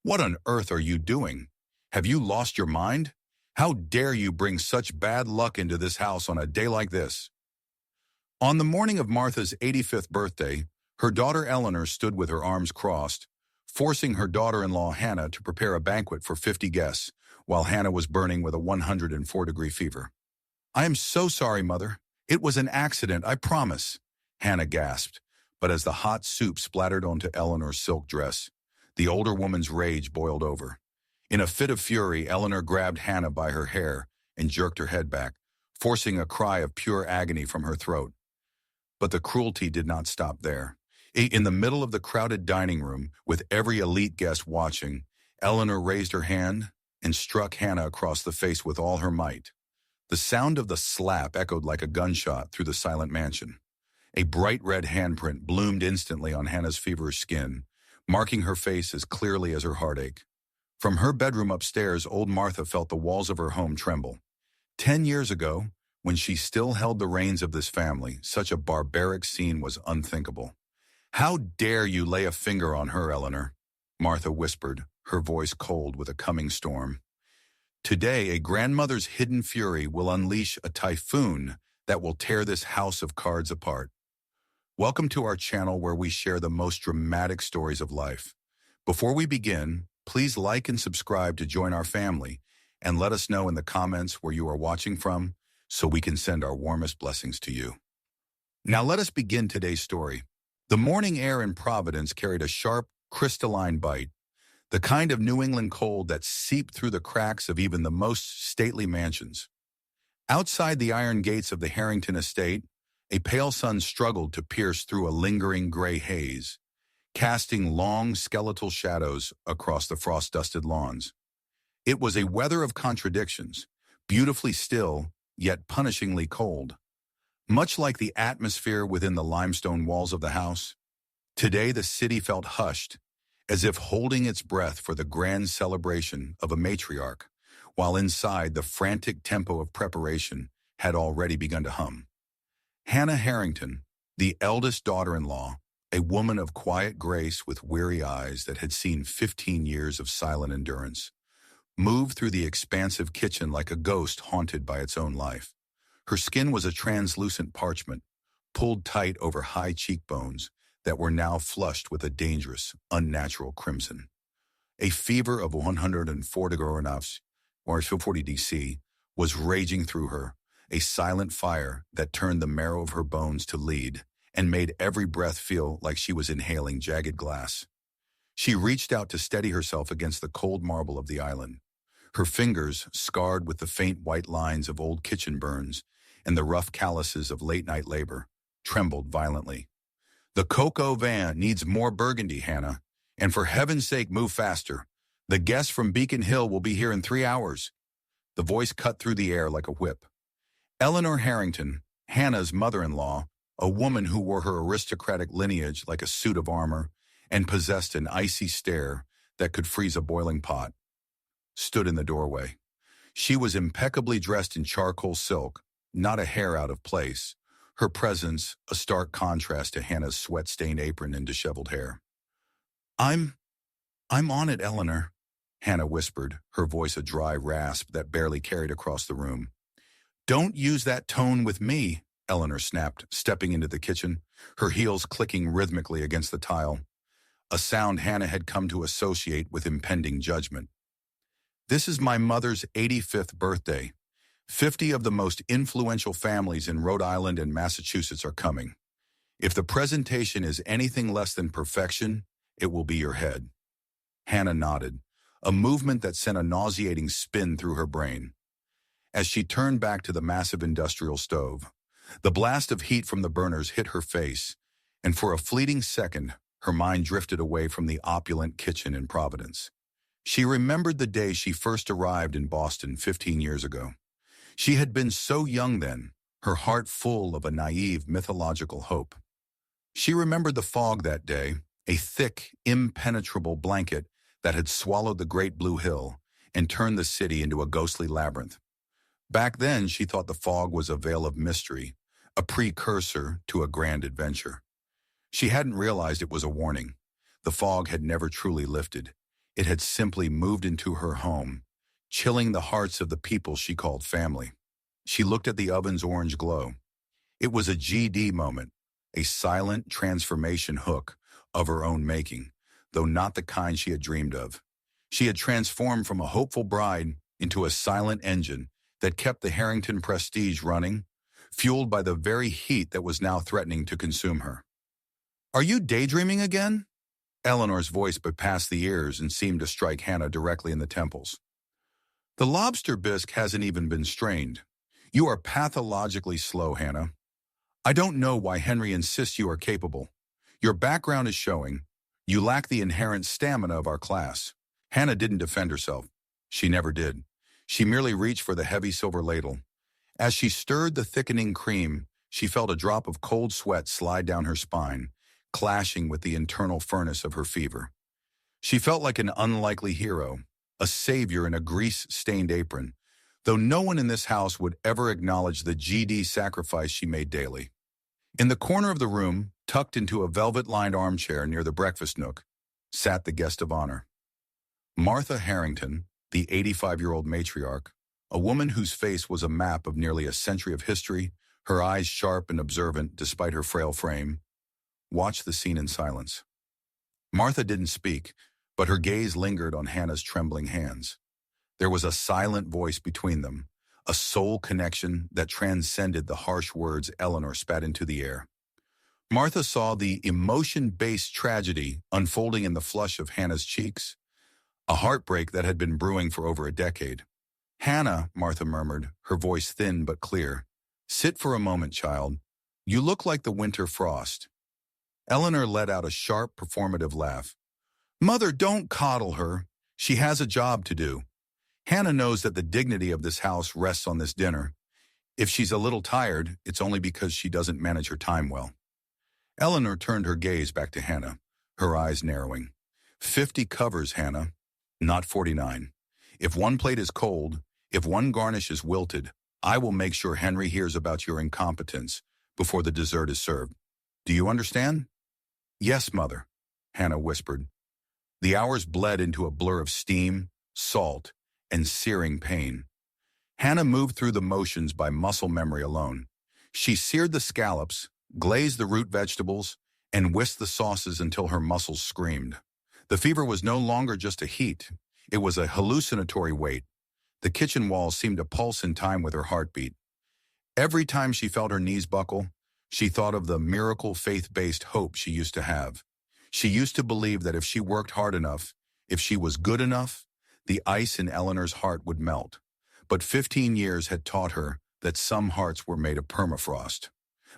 What on earth are you doing? Have you lost your mind? How dare you bring such bad luck into this house on a day like this? On the morning of Martha's 85th birthday, her daughter Eleanor stood with her arms crossed, forcing her daughter-in-law Hannah to prepare a banquet for 50 guests, while Hannah was burning with a 104-degree fever. "I am so sorry, Mother. It was an accident, I promise," Hannah gasped, but as the hot soup splattered onto Eleanor's silk dress, the older woman's rage boiled over. In a fit of fury, Eleanor grabbed Hannah by her hair and jerked her head back, forcing a cry of pure agony from her throat. But the cruelty did not stop there. In the middle of the crowded dining room, with every elite guest watching, Eleanor raised her hand and struck Hannah across the face with all her might. The sound of the slap echoed like a gunshot through the silent mansion. A bright red handprint bloomed instantly on Hannah's feverish skin, marking her face as clearly as her heartache. From her bedroom upstairs, old Martha felt the walls of her home tremble. 10 years ago, when she still held the reins of this family, such a barbaric scene was unthinkable. "How dare you lay a finger on her, Eleanor?" Martha whispered, her voice cold with a coming storm. "Today, a grandmother's hidden fury will unleash a typhoon that will tear this house of cards apart." Welcome to our channel where we share the most dramatic stories of life. Before we begin, please like and subscribe to join our family, and let us know in the comments where you are watching from so we can send our warmest blessings to you. Now let us begin today's story. The morning air in Providence carried a sharp, crystalline bite, the kind of New England cold that seeped through the cracks of even the most stately mansions. Outside the iron gates of the Harrington estate, a pale sun struggled to pierce through a lingering gray haze, casting long skeletal shadows across the frost-dusted lawns. It was a weather of contradictions, beautifully still, yet punishingly cold. Much like the atmosphere within the limestone walls of the house, today the city felt hushed, as if holding its breath for the grand celebration of a matriarch, while inside the frantic tempo of preparation had already begun to hum. Hannah Harrington, the eldest daughter-in-law, a woman of quiet grace with weary eyes that had seen 15 years of silent endurance, moved through the expansive kitchen like a ghost haunted by its own life. Her skin was a translucent parchment, pulled tight over high cheekbones that were now flushed with a dangerous, unnatural crimson. A fever of 104 degrees or 40 DC was raging through her, a silent fire that turned the marrow of her bones to lead and made every breath feel like she was inhaling jagged glass. She reached out to steady herself against the cold marble of the island. Her fingers, scarred with the faint white lines of old kitchen burns and the rough calluses of late-night labor, trembled violently. "The cocoa van needs more burgundy, Hannah, and for heaven's sake, move faster. The guests from Beacon Hill will be here in 3 hours." The voice cut through the air like a whip. Eleanor Harrington, Hannah's mother-in-law, a woman who wore her aristocratic lineage like a suit of armor and possessed an icy stare that could freeze a boiling pot, stood in the doorway. She was impeccably dressed in charcoal silk, not a hair out of place, her presence a stark contrast to Hannah's sweat-stained apron and disheveled hair. I'm on it, Eleanor," Hannah whispered, her voice a dry rasp that barely carried across the room. "Don't use that tone with me," Eleanor snapped, stepping into the kitchen, her heels clicking rhythmically against the tile, a sound Hannah had come to associate with impending judgment. "This is my mother's 85th birthday. 50 of the most influential families in Rhode Island and Massachusetts are coming. If the presentation is anything less than perfection, it will be your head." Hannah nodded, a movement that sent a nauseating spin through her brain. As she turned back to the massive industrial stove, the blast of heat from the burners hit her face, and for a fleeting second, her mind drifted away from the opulent kitchen in Providence. She remembered the day she first arrived in Boston 15 years ago. She had been so young then, her heart full of a naive mythological hope. She remembered the fog that day, a thick, impenetrable blanket that had swallowed the great blue hill and turned the city into a ghostly labyrinth. Back then, she thought the fog was a veil of mystery, a precursor to a grand adventure. She hadn't realized it was a warning. The fog had never truly lifted. It had simply moved into her home, chilling the hearts of the people she called family. She looked at the oven's orange glow. It was a GD moment, a silent transformation hook of her own making, though not the kind she had dreamed of. She had transformed from a hopeful bride into a silent engine that kept the Harrington prestige running, fueled by the very heat that was now threatening to consume her. "Are you daydreaming again?" Eleanor's voice bypassed the ears and seemed to strike Hannah directly in the temples. "The lobster bisque hasn't even been strained. You are pathologically slow, Hannah. I don't know why Henry insists you are capable. Your background is showing. You lack the inherent stamina of our class." Hannah didn't defend herself. She never did. She merely reached for the heavy silver ladle. As she stirred the thickening cream, she felt a drop of cold sweat slide down her spine, clashing with the internal furnace of her fever. She felt like an unlikely hero, a savior in a grease-stained apron, though no one in this house would ever acknowledge the GD sacrifice she made daily. In the corner of the room, tucked into a velvet-lined armchair near the breakfast nook, sat the guest of honor. Martha Harrington, the 85-year-old matriarch, a woman whose face was a map of nearly a century of history, her eyes sharp and observant despite her frail frame, watched the scene in silence. Martha didn't speak, but her gaze lingered on Hannah's trembling hands. There was a silent voice between them, a soul connection that transcended the harsh words Eleanor spat into the air. Martha saw the emotion-based tragedy unfolding in the flush of Hannah's cheeks, a heartbreak that had been brewing for over a decade. "Hannah," Martha murmured, her voice thin but clear, "sit for a moment, child. You look like the winter frost." Eleanor let out a sharp, performative laugh. "Mother, don't coddle her. She has a job to do. Hannah knows that the dignity of this house rests on this dinner. If she's a little tired, it's only because she doesn't manage her time well." Eleanor turned her gaze back to Hannah, her eyes narrowing. 50 covers, Hannah, not 49. If one plate is cold, if one garnish is wilted, I will make sure Henry hears about your incompetence before the dessert is served. Do you understand?" "Yes, Mother," Hannah whispered. The hours bled into a blur of steam, salt, and searing pain. Hannah moved through the motions by muscle memory alone. She seared the scallops, glazed the root vegetables, and whisked the sauces until her muscles screamed. The fever was no longer just a heat. It was a hallucinatory weight. The kitchen walls seemed to pulse in time with her heartbeat. Every time she felt her knees buckle, she thought of the miracle faith-based hope she used to have. She used to believe that if she worked hard enough, if she was good enough, the ice in Eleanor's heart would melt. But 15 years had taught her that some hearts were made of permafrost.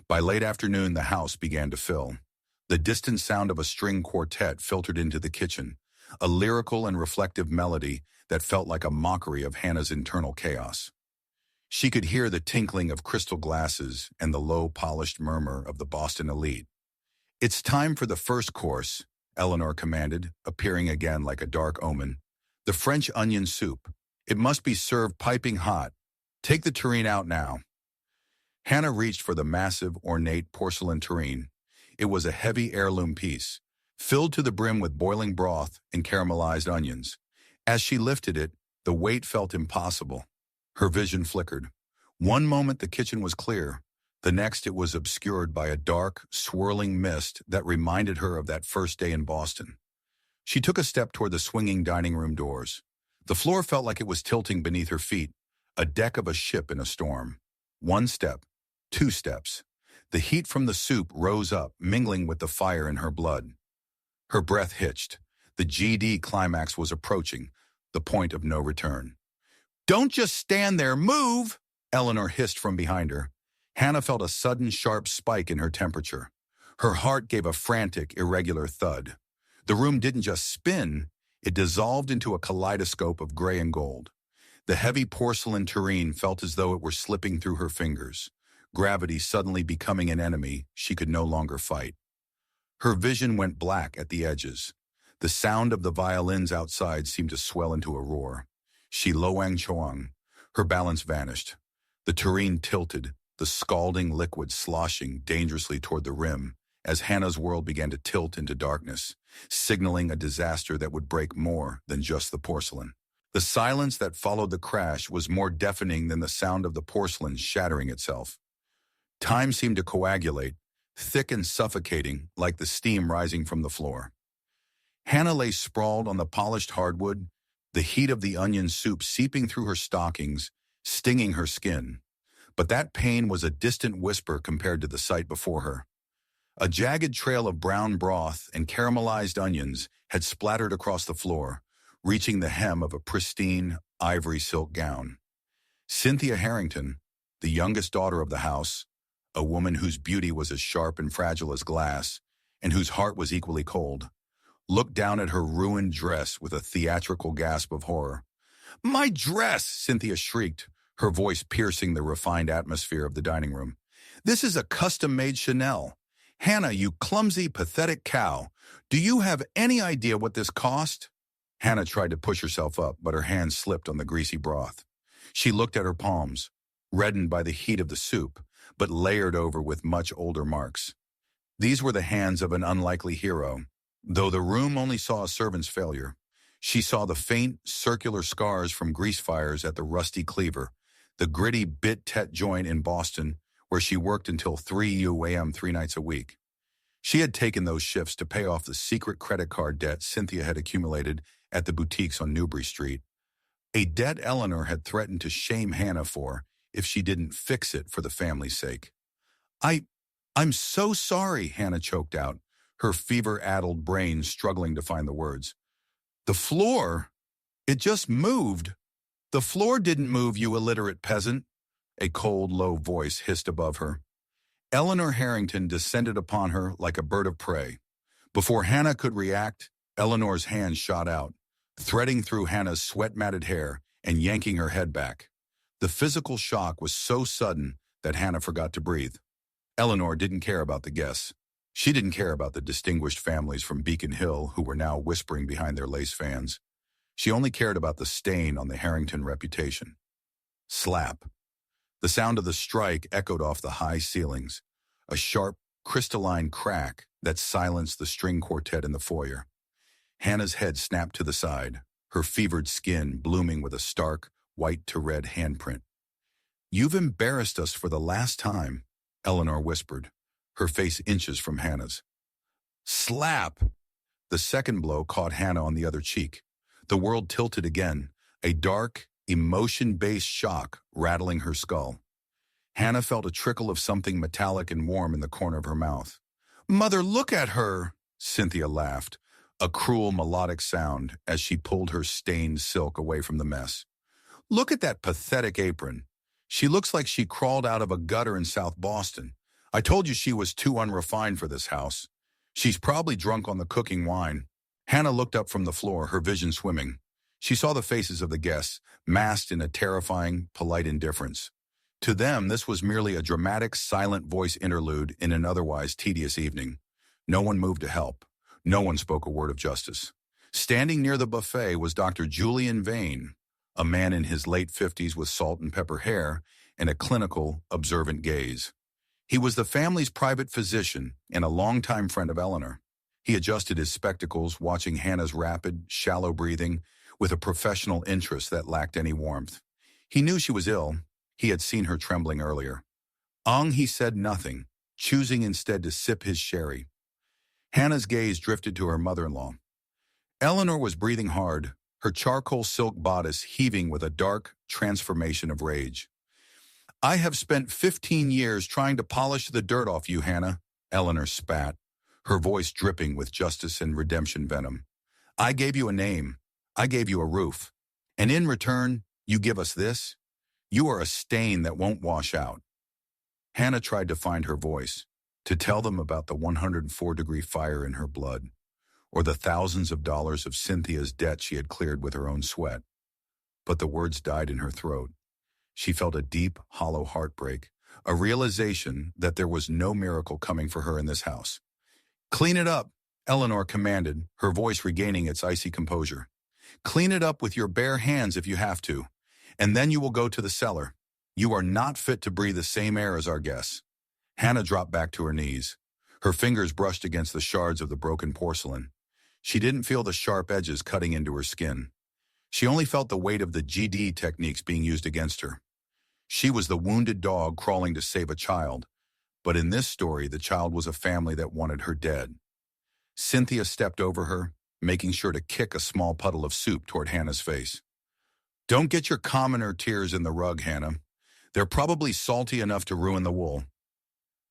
By late afternoon, the house began to fill. The distant sound of a string quartet filtered into the kitchen, a lyrical and reflective melody that felt like a mockery of Hannah's internal chaos. She could hear the tinkling of crystal glasses and the low, polished murmur of the Boston elite. "It's time for the first course," Eleanor commanded, appearing again like a dark omen. "The French onion soup. It must be served piping hot. Take the tureen out now." Hannah reached for the massive, ornate porcelain tureen. It was a heavy heirloom piece, filled to the brim with boiling broth and caramelized onions. As she lifted it, the weight felt impossible. Her vision flickered. One moment the kitchen was clear, the next it was obscured by a dark, swirling mist that reminded her of that first day in Boston. She took a step toward the swinging dining room doors. The floor felt like it was tilting beneath her feet, a deck of a ship in a storm. One step, 2 steps. The heat from the soup rose up, mingling with the fire in her blood. Her breath hitched. The GD climax was approaching, the point of no return. "Don't just stand there, move!" Eleanor hissed from behind her. Hannah felt a sudden sharp spike in her temperature. Her heart gave a frantic, irregular thud. The room didn't just spin, it dissolved into a kaleidoscope of gray and gold. The heavy porcelain tureen felt as though it were slipping through her fingers, gravity suddenly becoming an enemy she could no longer fight. Her vision went black at the edges. The sound of the violins outside seemed to swell into a roar. She loang choang. Her balance vanished. The tureen tilted, the scalding liquid sloshing dangerously toward the rim, as Hannah's world began to tilt into darkness, signaling a disaster that would break more than just the porcelain. The silence that followed the crash was more deafening than the sound of the porcelain shattering itself. Time seemed to coagulate, thick and suffocating like the steam rising from the floor. Hannah lay sprawled on the polished hardwood, the heat of the onion soup seeping through her stockings, stinging her skin. But that pain was a distant whisper compared to the sight before her. A jagged trail of brown broth and caramelized onions had splattered across the floor, reaching the hem of a pristine, ivory silk gown. Cynthia Harrington, the youngest daughter of the house, a woman whose beauty was as sharp and fragile as glass, and whose heart was equally cold, looked down at her ruined dress with a theatrical gasp of horror. "My dress!" Cynthia shrieked, her voice piercing the refined atmosphere of the dining room. "This is a custom-made Chanel. Hannah, you clumsy, pathetic cow. Do you have any idea what this cost?" Hannah tried to push herself up, but her hands slipped on the greasy broth. She looked at her palms, reddened by the heat of the soup, but layered over with much older marks. These were the hands of an unlikely hero. Though the room only saw a servant's failure, she saw the faint, circular scars from grease fires at the Rusty Cleaver, the gritty bit-tet joint in Boston, where she worked until 3 a.m. 3 nights a week. She had taken those shifts to pay off the secret credit card debt Cynthia had accumulated at the boutiques on Newbury Street, a debt Eleanor had threatened to shame Hannah for if she didn't fix it for the family's sake. I'm so sorry," Hannah choked out, her fever-addled brain struggling to find the words. "The floor? It just moved." "The floor didn't move, you illiterate peasant," a cold, low voice hissed above her. Eleanor Harrington descended upon her like a bird of prey. Before Hannah could react, Eleanor's hand shot out, threading through Hannah's sweat-matted hair and yanking her head back. The physical shock was so sudden that Hannah forgot to breathe. Eleanor didn't care about the guests. She didn't care about the distinguished families from Beacon Hill who were now whispering behind their lace fans. She only cared about the stain on the Harrington reputation. Slap. The sound of the strike echoed off the high ceilings, a sharp, crystalline crack that silenced the string quartet in the foyer. Hannah's head snapped to the side, her fevered skin blooming with a stark, white-to-red handprint. "You've embarrassed us for the last time," Eleanor whispered, her face inches from Hannah's. Slap! The second blow caught Hannah on the other cheek. The world tilted again, a dark, emotion-based shock rattling her skull. Hannah felt a trickle of something metallic and warm in the corner of her mouth. "Mother, look at her!" Cynthia laughed, a cruel melodic sound as she pulled her stained silk away from the mess. "Look at that pathetic apron. She looks like she crawled out of a gutter in South Boston. I told you she was too unrefined for this house. She's probably drunk on the cooking wine." Hannah looked up from the floor, her vision swimming. She saw the faces of the guests, masked in a terrifying, polite indifference. To them, this was merely a dramatic, silent voice interlude in an otherwise tedious evening. No one moved to help. No one spoke a word of justice. Standing near the buffet was Dr. Julian Vane, a man in his late 50s with salt and pepper hair and a clinical, observant gaze. He was the family's private physician and a longtime friend of Eleanor. He adjusted his spectacles, watching Hannah's rapid, shallow breathing with a professional interest that lacked any warmth. He knew she was ill. He had seen her trembling earlier. He said nothing, choosing instead to sip his sherry. Hannah's gaze drifted to her mother-in-law. Eleanor was breathing hard, her charcoal silk bodice heaving with a dark transformation of rage. "I have spent 15 years trying to polish the dirt off you, Hannah," Eleanor spat, her voice dripping with justice and redemption venom. "I gave you a name. I gave you a roof. And in return, you give us this? You are a stain that won't wash out." Hannah tried to find her voice, to tell them about the 104-degree fire in her blood, or the thousands of dollars of Cynthia's debt she had cleared with her own sweat. But the words died in her throat. She felt a deep, hollow heartbreak, a realization that there was no miracle coming for her in this house. "Clean it up," Eleanor commanded, her voice regaining its icy composure. "Clean it up with your bare hands if you have to, and then you will go to the cellar. You are not fit to breathe the same air as our guests." Hannah dropped back to her knees. Her fingers brushed against the shards of the broken porcelain. She didn't feel the sharp edges cutting into her skin. She only felt the weight of the GD techniques being used against her. She was the wounded dog crawling to save a child, but in this story, the child was a family that wanted her dead. Cynthia stepped over her, making sure to kick a small puddle of soup toward Hannah's face. "Don't get your commoner tears in the rug, Hannah. They're probably salty enough to ruin the wool."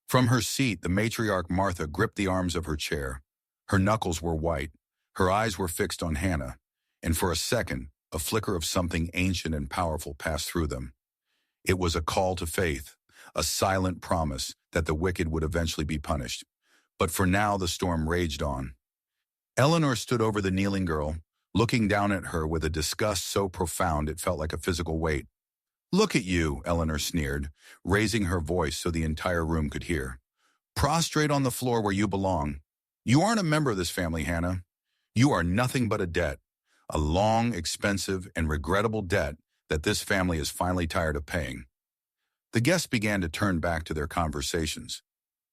From her seat, the matriarch Martha gripped the arms of her chair. Her knuckles were white, her eyes were fixed on Hannah, and for a second, a flicker of something ancient and powerful passed through them. It was a call to faith, a silent promise that the wicked would eventually be punished. But for now, the storm raged on. Eleanor stood over the kneeling girl, looking down at her with a disgust so profound it felt like a physical weight. "Look at you," Eleanor sneered, raising her voice so the entire room could hear. "Prostrate on the floor where you belong. You aren't a member of this family, Hannah. You are nothing but a debt, a long, expensive, and regrettable debt that this family is finally tired of paying." The guests began to turn back to their conversations,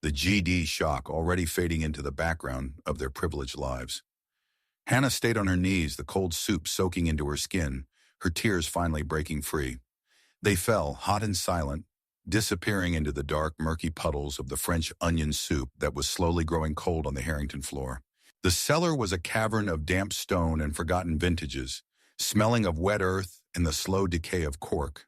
the GD shock already fading into the background of their privileged lives. Hannah stayed on her knees, the cold soup soaking into her skin, her tears finally breaking free. They fell, hot and silent, disappearing into the dark, murky puddles of the French onion soup that was slowly growing cold on the Harrington floor. The cellar was a cavern of damp stone and forgotten vintages, smelling of wet earth and the slow decay of cork.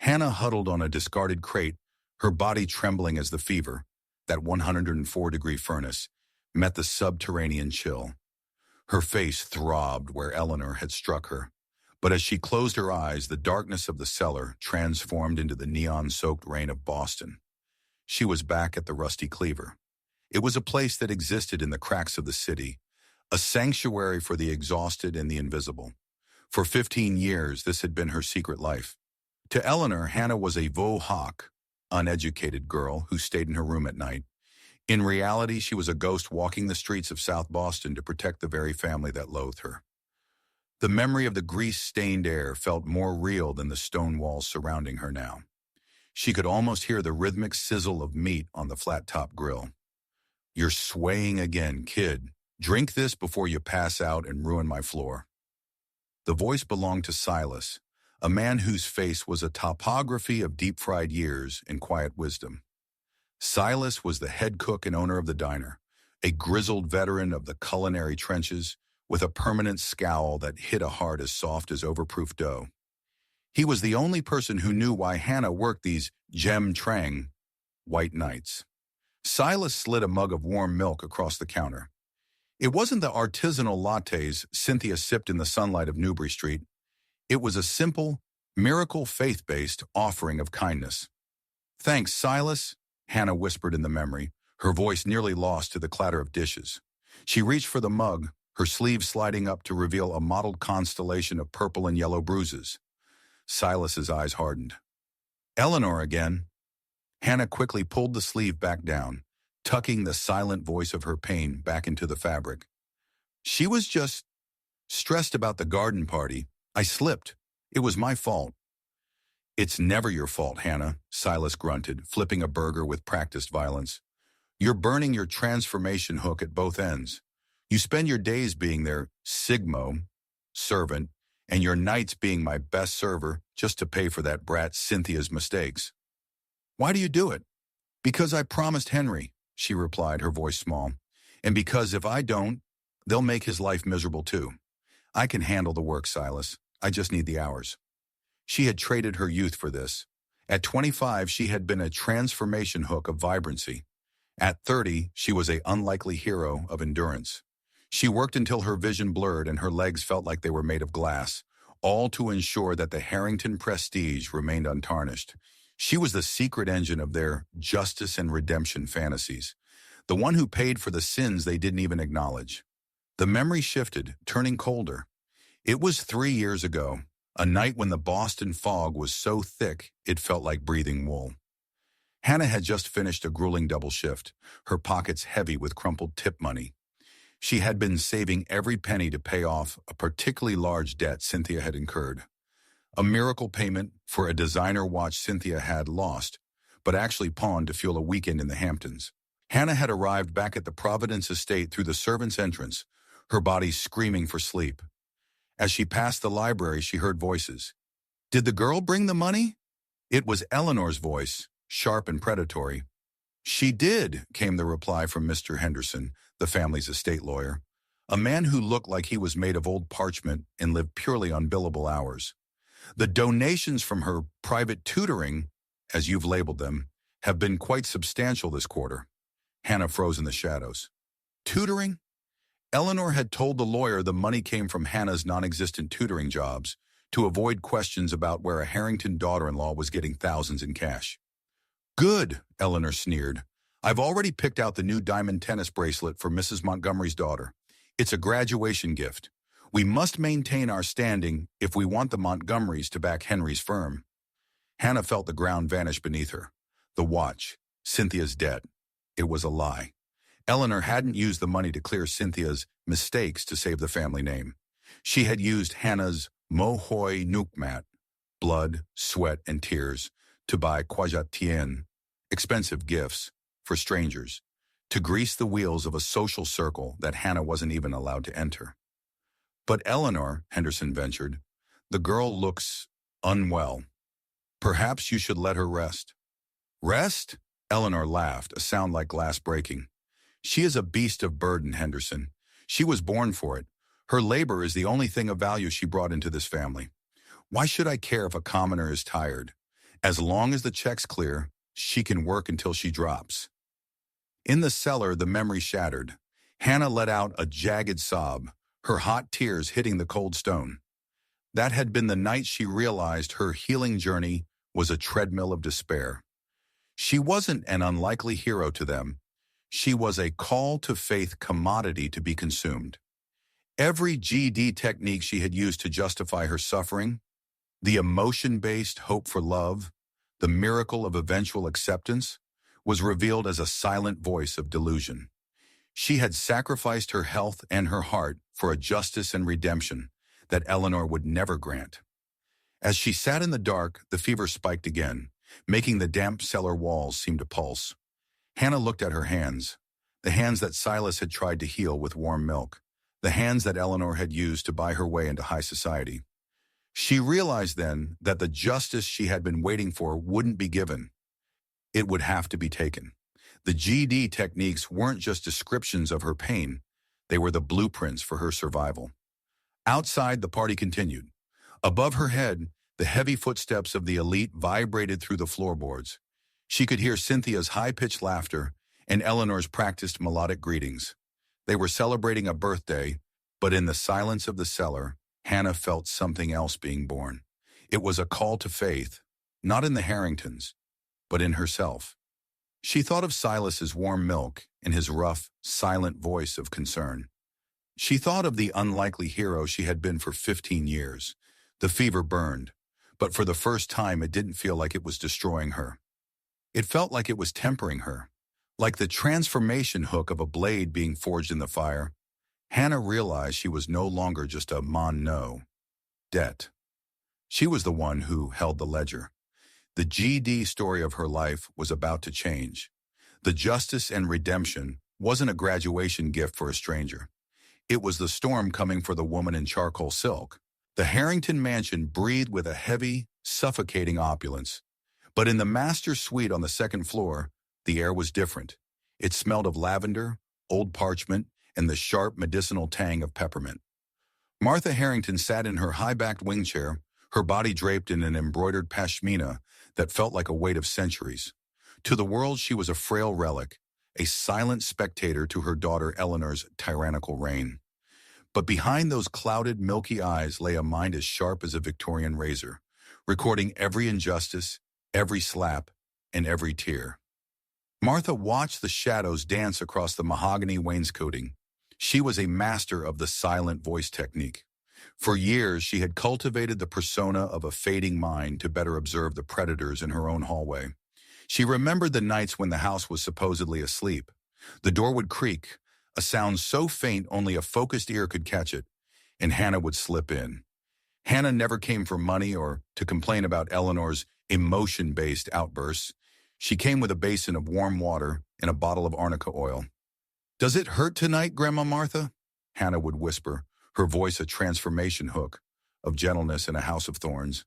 Hannah huddled on a discarded crate, her body trembling as the fever, that 104-degree furnace, met the subterranean chill. Her face throbbed where Eleanor had struck her, but as she closed her eyes, the darkness of the cellar transformed into the neon-soaked rain of Boston. She was back at the Rusty Cleaver. It was a place that existed in the cracks of the city, a sanctuary for the exhausted and the invisible. For 15 years, this had been her secret life. To Eleanor, Hannah was a veau hawk, uneducated girl who stayed in her room at night. In reality, she was a ghost walking the streets of South Boston to protect the very family that loathed her. The memory of the grease-stained air felt more real than the stone walls surrounding her now. She could almost hear the rhythmic sizzle of meat on the flat-top grill. "You're swaying again, kid. Drink this before you pass out and ruin my floor." The voice belonged to Silas, a man whose face was a topography of deep-fried years and quiet wisdom. Silas was the head cook and owner of the diner, a grizzled veteran of the culinary trenches with a permanent scowl that hit a heart as soft as overproof dough. He was the only person who knew why Hannah worked these gem-trang white nights. Silas slid a mug of warm milk across the counter. It wasn't the artisanal lattes Cynthia sipped in the sunlight of Newbury Street. It was a simple, miracle faith-based offering of kindness. "Thanks, Silas," Hannah whispered in the memory, her voice nearly lost to the clatter of dishes. She reached for the mug, her sleeve sliding up to reveal a mottled constellation of purple and yellow bruises. Silas's eyes hardened. "Eleanor again." Hannah quickly pulled the sleeve back down, tucking the silent voice of her pain back into the fabric. "She was just stressed about the garden party. I slipped. It was my fault." "It's never your fault, Hannah," Silas grunted, flipping a burger with practiced violence. "You're burning your transformation hook at both ends. You spend your days being their sigmo, servant, and your nights being my best server just to pay for that brat Cynthia's mistakes." "Why do you do it?" "Because I promised Henry," she replied, her voice small. "And because if I don't, they'll make his life miserable too. I can handle the work, Silas. I just need the hours." She had traded her youth for this. At 25, she had been a transformation hook of vibrancy. At 30, she was an unlikely hero of endurance. She worked until her vision blurred and her legs felt like they were made of glass, all to ensure that the Harrington prestige remained untarnished. She was the secret engine of their justice and redemption fantasies, the one who paid for the sins they didn't even acknowledge. The memory shifted, turning colder. It was 3 years ago, a night when the Boston fog was so thick it felt like breathing wool. Hannah had just finished a grueling double shift, her pockets heavy with crumpled tip money. She had been saving every penny to pay off a particularly large debt Cynthia had incurred. A miracle payment for a designer watch Cynthia had lost, but actually pawned to fuel a weekend in the Hamptons. Hannah had arrived back at the Providence estate through the servant's entrance, her body screaming for sleep. As she passed the library, she heard voices. "Did the girl bring the money?" It was Eleanor's voice, sharp and predatory. "She did," came the reply from Mr. Henderson, the family's estate lawyer, a man who looked like he was made of old parchment and lived purely on billable hours. "The donations from her private tutoring, as you've labeled them, have been quite substantial this quarter." Hannah froze in the shadows. Tutoring? Eleanor had told the lawyer the money came from Hannah's non-existent tutoring jobs to avoid questions about where a Harrington daughter-in-law was getting thousands in cash. "Good," Eleanor sneered. "I've already picked out the new diamond tennis bracelet for Mrs. Montgomery's daughter. It's a graduation gift. We must maintain our standing if we want the Montgomerys to back Henry's firm." Hannah felt the ground vanish beneath her. The watch, Cynthia's debt. It was a lie. Eleanor hadn't used the money to clear Cynthia's mistakes to save the family name. She had used Hannah's Mohoi Nukmat, blood, sweat, and tears, to buy Kwajatien, expensive gifts, for strangers, to grease the wheels of a social circle that Hannah wasn't even allowed to enter. "But Eleanor," Henderson ventured, "the girl looks unwell. Perhaps you should let her rest." "Rest?" Eleanor laughed, a sound like glass breaking. "She is a beast of burden, Henderson. She was born for it. Her labor is the only thing of value she brought into this family. Why should I care if a commoner is tired? As long as the check's clear, she can work until she drops." In the cellar, the memory shattered. Hannah let out a jagged sob, her hot tears hitting the cold stone. That had been the night she realized her healing journey was a treadmill of despair. She wasn't an unlikely hero to them. She was a call-to-faith commodity to be consumed. Every GD technique she had used to justify her suffering, the emotion-based hope for love, the miracle of eventual acceptance, was revealed as a silent voice of delusion. She had sacrificed her health and her heart for a justice and redemption that Eleanor would never grant. As she sat in the dark, the fever spiked again, making the damp cellar walls seem to pulse. Hannah looked at her hands, the hands that Silas had tried to heal with warm milk, the hands that Eleanor had used to buy her way into high society. She realized then that the justice she had been waiting for wouldn't be given. It would have to be taken. The GD techniques weren't just descriptions of her pain, they were the blueprints for her survival. Outside, the party continued. Above her head, the heavy footsteps of the elite vibrated through the floorboards. She could hear Cynthia's high-pitched laughter and Eleanor's practiced melodic greetings. They were celebrating a birthday, but in the silence of the cellar, Hannah felt something else being born. It was a call to faith, not in the Harringtons, but in herself. She thought of Silas's warm milk and his rough, silent voice of concern. She thought of the unlikely hero she had been for 15 years. The fever burned, but for the first time it didn't feel like it was destroying her. It felt like it was tempering her, like the transformation hook of a blade being forged in the fire. Hannah realized she was no longer just a mon debt. She was the one who held the ledger. The GD story of her life was about to change. The justice and redemption wasn't a graduation gift for a stranger. It was the storm coming for the woman in charcoal silk. The Harrington mansion breathed with a heavy, suffocating opulence. But in the master suite on the second floor, the air was different. It smelled of lavender, old parchment, and the sharp medicinal tang of peppermint. Martha Harrington sat in her high-backed wing chair, her body draped in an embroidered pashmina that felt like a weight of centuries. To the world, she was a frail relic, a silent spectator to her daughter Eleanor's tyrannical reign. But behind those clouded, milky eyes lay a mind as sharp as a Victorian razor, recording every injustice, every slap, and every tear. Martha watched the shadows dance across the mahogany wainscoting. She was a master of the silent voice technique. For years, she had cultivated the persona of a fading mind to better observe the predators in her own hallway. She remembered the nights when the house was supposedly asleep. The door would creak, a sound so faint only a focused ear could catch it, and Hannah would slip in. Hannah never came for money or to complain about Eleanor's emotion-based outbursts. She came with a basin of warm water and a bottle of arnica oil. "Does it hurt tonight, Grandma Martha?" Hannah would whisper, her voice a transformation hook of gentleness in a house of thorns.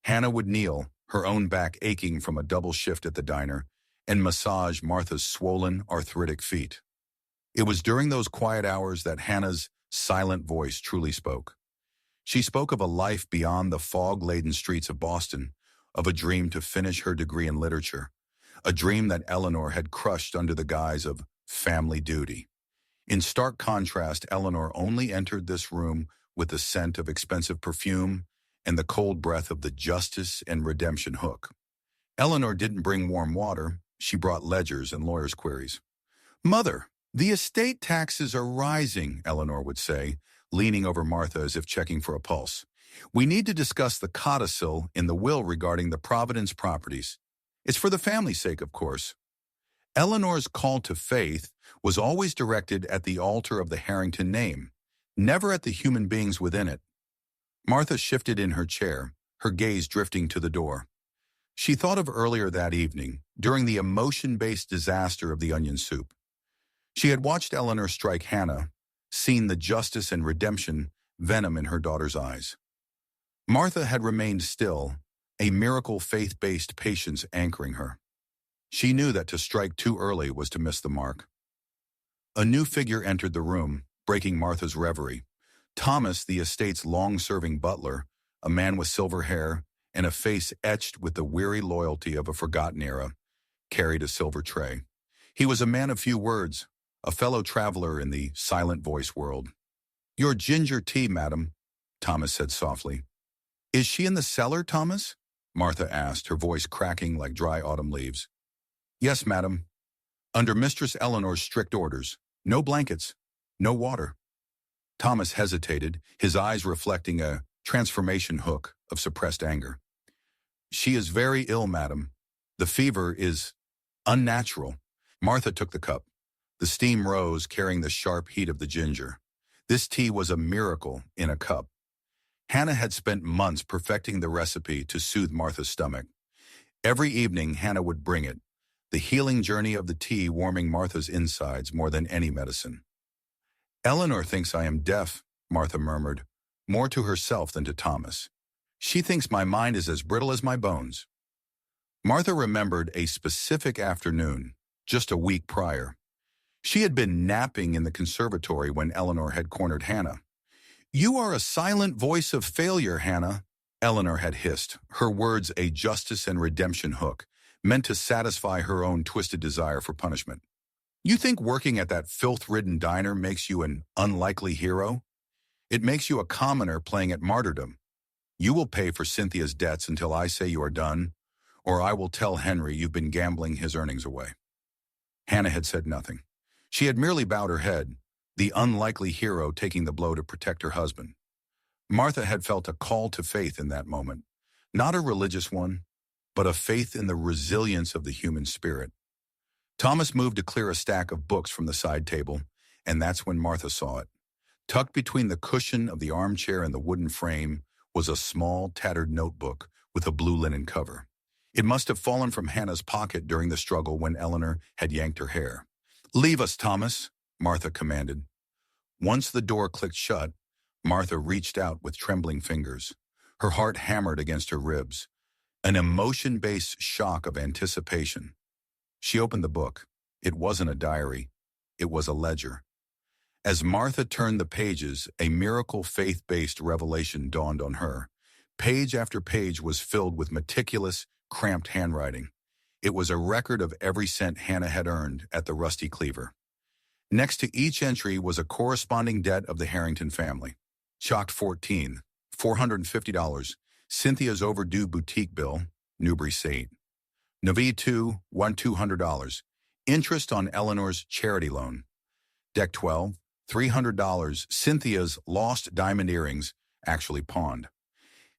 Hannah would kneel, her own back aching from a double shift at the diner, and massage Martha's swollen, arthritic feet. It was during those quiet hours that Hannah's silent voice truly spoke. She spoke of a life beyond the fog-laden streets of Boston, of a dream to finish her degree in literature, a dream that Eleanor had crushed under the guise of family duty. In stark contrast, Eleanor only entered this room with the scent of expensive perfume and the cold breath of the justice and redemption hook. Eleanor didn't bring warm water, she brought ledgers and lawyers' queries. "Mother, the estate taxes are rising," Eleanor would say, leaning over Martha as if checking for a pulse. "We need to discuss the codicil in the will regarding the Providence properties. It's for the family's sake, of course." Eleanor's call to faith was always directed at the altar of the Harrington name, never at the human beings within it. Martha shifted in her chair, her gaze drifting to the door. She thought of earlier that evening, during the emotion-based disaster of the onion soup. She had watched Eleanor strike Hannah, seen the justice and redemption venom in her daughter's eyes. Martha had remained still, a miracle faith-based patience anchoring her. She knew that to strike too early was to miss the mark. A new figure entered the room, breaking Martha's reverie. Thomas, the estate's long-serving butler, a man with silver hair and a face etched with the weary loyalty of a forgotten era, carried a silver tray. He was a man of few words, a fellow traveler in the silent voice world. "Your ginger tea, madam," Thomas said softly. "Is she in the cellar, Thomas?" Martha asked, her voice cracking like dry autumn leaves. "Yes, madam. Under Mistress Eleanor's strict orders. No blankets, no water." Thomas hesitated, his eyes reflecting a transformation hook of suppressed anger. "She is very ill, madam. The fever is unnatural." Martha took the cup. The steam rose, carrying the sharp heat of the ginger. This tea was a miracle in a cup. Hannah had spent months perfecting the recipe to soothe Martha's stomach. Every evening, Hannah would bring it, the healing journey of the tea warming Martha's insides more than any medicine. "Eleanor thinks I am deaf," Martha murmured, more to herself than to Thomas. "She thinks my mind is as brittle as my bones." Martha remembered a specific afternoon, just a week prior. She had been napping in the conservatory when Eleanor had cornered Hannah. "You are a silent voice of failure, Hannah," Eleanor had hissed, her words a justice and redemption hook, meant to satisfy her own twisted desire for punishment. "You think working at that filth-ridden diner makes you an unlikely hero? It makes you a commoner playing at martyrdom. You will pay for Cynthia's debts until I say you are done, or I will tell Henry you've been gambling his earnings away." Hannah had said nothing. She had merely bowed her head, the unlikely hero taking the blow to protect her husband. Martha had felt a call to faith in that moment, not a religious one, but a faith in the resilience of the human spirit. Thomas moved to clear a stack of books from the side table, and that's when Martha saw it. Tucked between the cushion of the armchair and the wooden frame was a small, tattered notebook with a blue linen cover. It must have fallen from Hannah's pocket during the struggle when Eleanor had yanked her hair. "Leave us, Thomas," Martha commanded. Once the door clicked shut, Martha reached out with trembling fingers. Her heart hammered against her ribs, an emotion-based shock of anticipation. She opened the book. It wasn't a diary. It was a ledger. As Martha turned the pages, a miracle faith-based revelation dawned on her. Page after page was filled with meticulous, cramped handwriting. It was a record of every cent Hannah had earned at the Rusty Cleaver. Next to each entry was a corresponding debt of the Harrington family. Chalked 14, $450, Cynthia's overdue boutique bill, Newbury State. Navi 2, $200, interest on Eleanor's charity loan. Deck 12, $300, Cynthia's lost diamond earrings, actually pawned.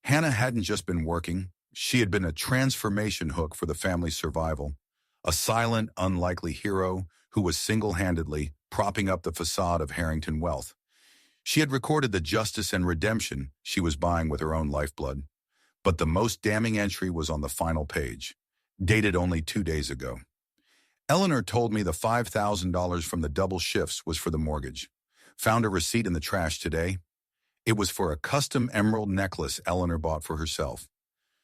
Hannah hadn't just been working, she had been a transformation hook for the family's survival, a silent, unlikely hero who was single-handedly propping up the facade of Harrington wealth. She had recorded the justice and redemption she was buying with her own lifeblood. But the most damning entry was on the final page. dated only 2 days ago. Eleanor told me the $5,000 from the double shifts was for the mortgage. Found a receipt in the trash today. It was for a custom emerald necklace Eleanor bought for herself.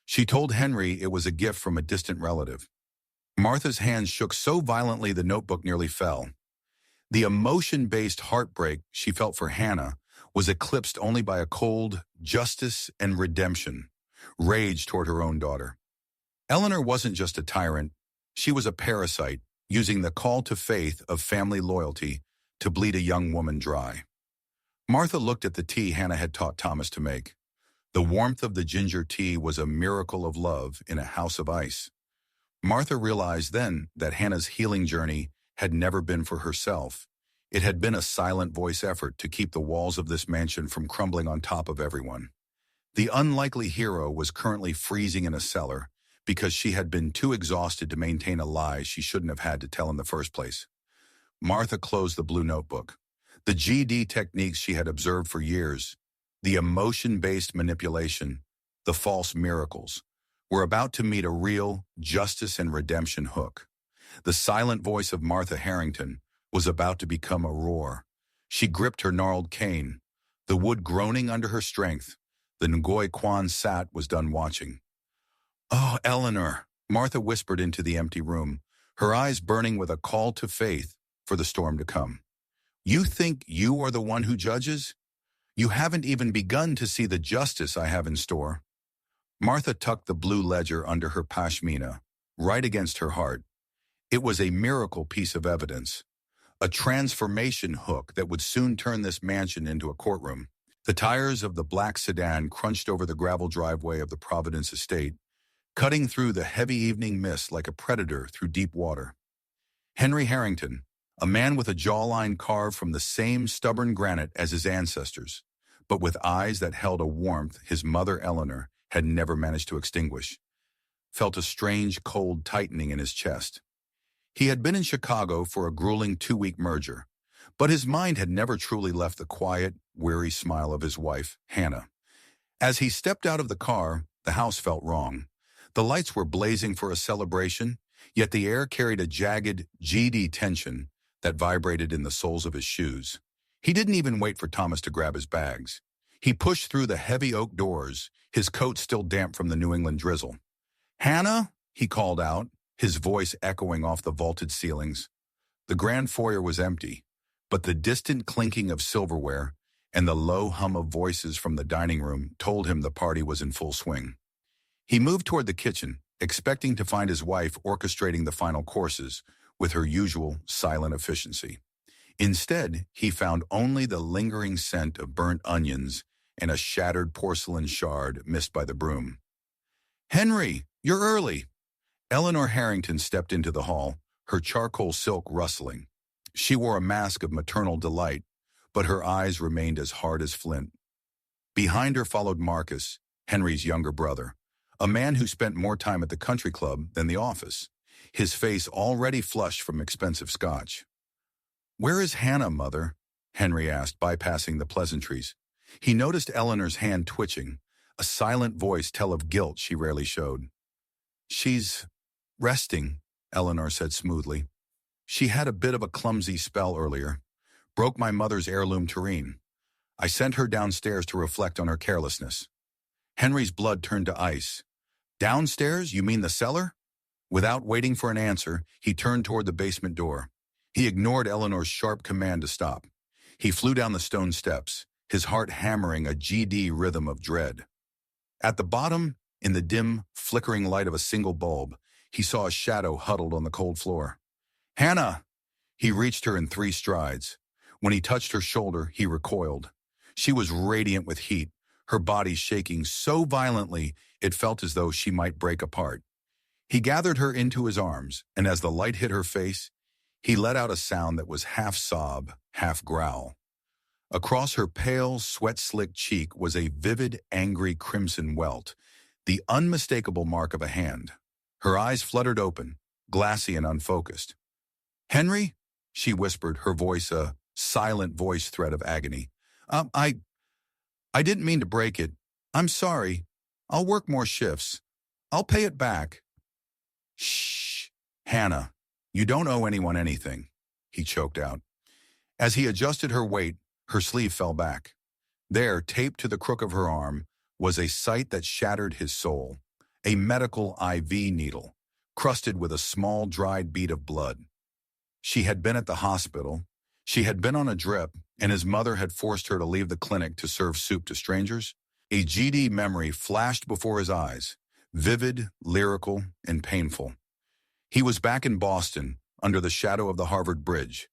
She told Henry it was a gift from a distant relative. Martha's hands shook so violently the notebook nearly fell. The emotion-based heartbreak she felt for Hannah was eclipsed only by a cold justice and redemption, rage toward her own daughter. Eleanor wasn't just a tyrant, she was a parasite, using the call to faith of family loyalty to bleed a young woman dry. Martha looked at the tea Hannah had taught Thomas to make. The warmth of the ginger tea was a miracle of love in a house of ice. Martha realized then that Hannah's healing journey had never been for herself. It had been a silent voice effort to keep the walls of this mansion from crumbling on top of everyone. The unlikely hero was currently freezing in a cellar because she had been too exhausted to maintain a lie she shouldn't have had to tell in the first place. Martha closed the blue notebook. The GD techniques she had observed for years, the emotion-based manipulation, the false miracles, were about to meet a real justice and redemption hook. The silent voice of Martha Harrington was about to become a roar. She gripped her gnarled cane, the wood groaning under her strength. The Ngoy Kwan Sat was done watching. "Oh, Eleanor," Martha whispered into the empty room, her eyes burning with a call to faith for the storm to come. "You think you are the one who judges? You haven't even begun to see the justice I have in store." Martha tucked the blue ledger under her pashmina, right against her heart. It was a miracle piece of evidence, a transformation hook that would soon turn this mansion into a courtroom. The tires of the black sedan crunched over the gravel driveway of the Providence estate, cutting through the heavy evening mist like a predator through deep water. Henry Harrington, a man with a jawline carved from the same stubborn granite as his ancestors, but with eyes that held a warmth his mother Eleanor had never managed to extinguish, felt a strange cold tightening in his chest. He had been in Chicago for a grueling 2-week merger, but his mind had never truly left the quiet, weary smile of his wife, Hannah. As he stepped out of the car, the house felt wrong. The lights were blazing for a celebration, yet the air carried a jagged, GD tension that vibrated in the soles of his shoes. He didn't even wait for Thomas to grab his bags. He pushed through the heavy oak doors, his coat still damp from the New England drizzle. "Hannah," he called out, his voice echoing off the vaulted ceilings. The grand foyer was empty, but the distant clinking of silverware and the low hum of voices from the dining room told him the party was in full swing. He moved toward the kitchen, expecting to find his wife orchestrating the final courses with her usual silent efficiency. Instead, he found only the lingering scent of burnt onions and a shattered porcelain shard missed by the broom. "Henry, you're early." Eleanor Harrington stepped into the hall, her charcoal silk rustling. She wore a mask of maternal delight, but her eyes remained as hard as flint. Behind her followed Marcus, Henry's younger brother, a man who spent more time at the country club than the office, his face already flushed from expensive scotch. "Where is Hannah, Mother?" Henry asked, bypassing the pleasantries. He noticed Eleanor's hand twitching, a silent voice tell of guilt she rarely showed. "She's resting," Eleanor said smoothly. "She had a bit of a clumsy spell earlier. Broke my mother's heirloom tureen. I sent her downstairs to reflect on her carelessness." Henry's blood turned to ice. "Downstairs? You mean the cellar?" Without waiting for an answer, he turned toward the basement door. He ignored Eleanor's sharp command to stop. He flew down the stone steps, his heart hammering a GD rhythm of dread. At the bottom, in the dim, flickering light of a single bulb, he saw a shadow huddled on the cold floor. "Hannah!" He reached her in 3 strides. When he touched her shoulder, he recoiled. She was radiant with heat, her body shaking so violently it felt as though she might break apart. He gathered her into his arms, and as the light hit her face, he let out a sound that was half sob, half growl. Across her pale, sweat-slicked cheek was a vivid, angry crimson welt, the unmistakable mark of a hand. Her eyes fluttered open, glassy and unfocused. "Henry?" she whispered, her voice a silent voice thread of agony. I didn't mean to break it. I'm sorry. I'll work more shifts. I'll pay it back." Shh, Hannah, you don't owe anyone anything, he choked out. As he adjusted her weight, her sleeve fell back. There, taped to the crook of her arm, was a sight that shattered his soul. A medical IV needle, crusted with a small dried bead of blood. She had been at the hospital, she had been on a drip, and his mother had forced her to leave the clinic to serve soup to strangers. A GD memory flashed before his eyes, vivid, lyrical, and painful. He was back in Boston, under the shadow of the Harvard Bridge.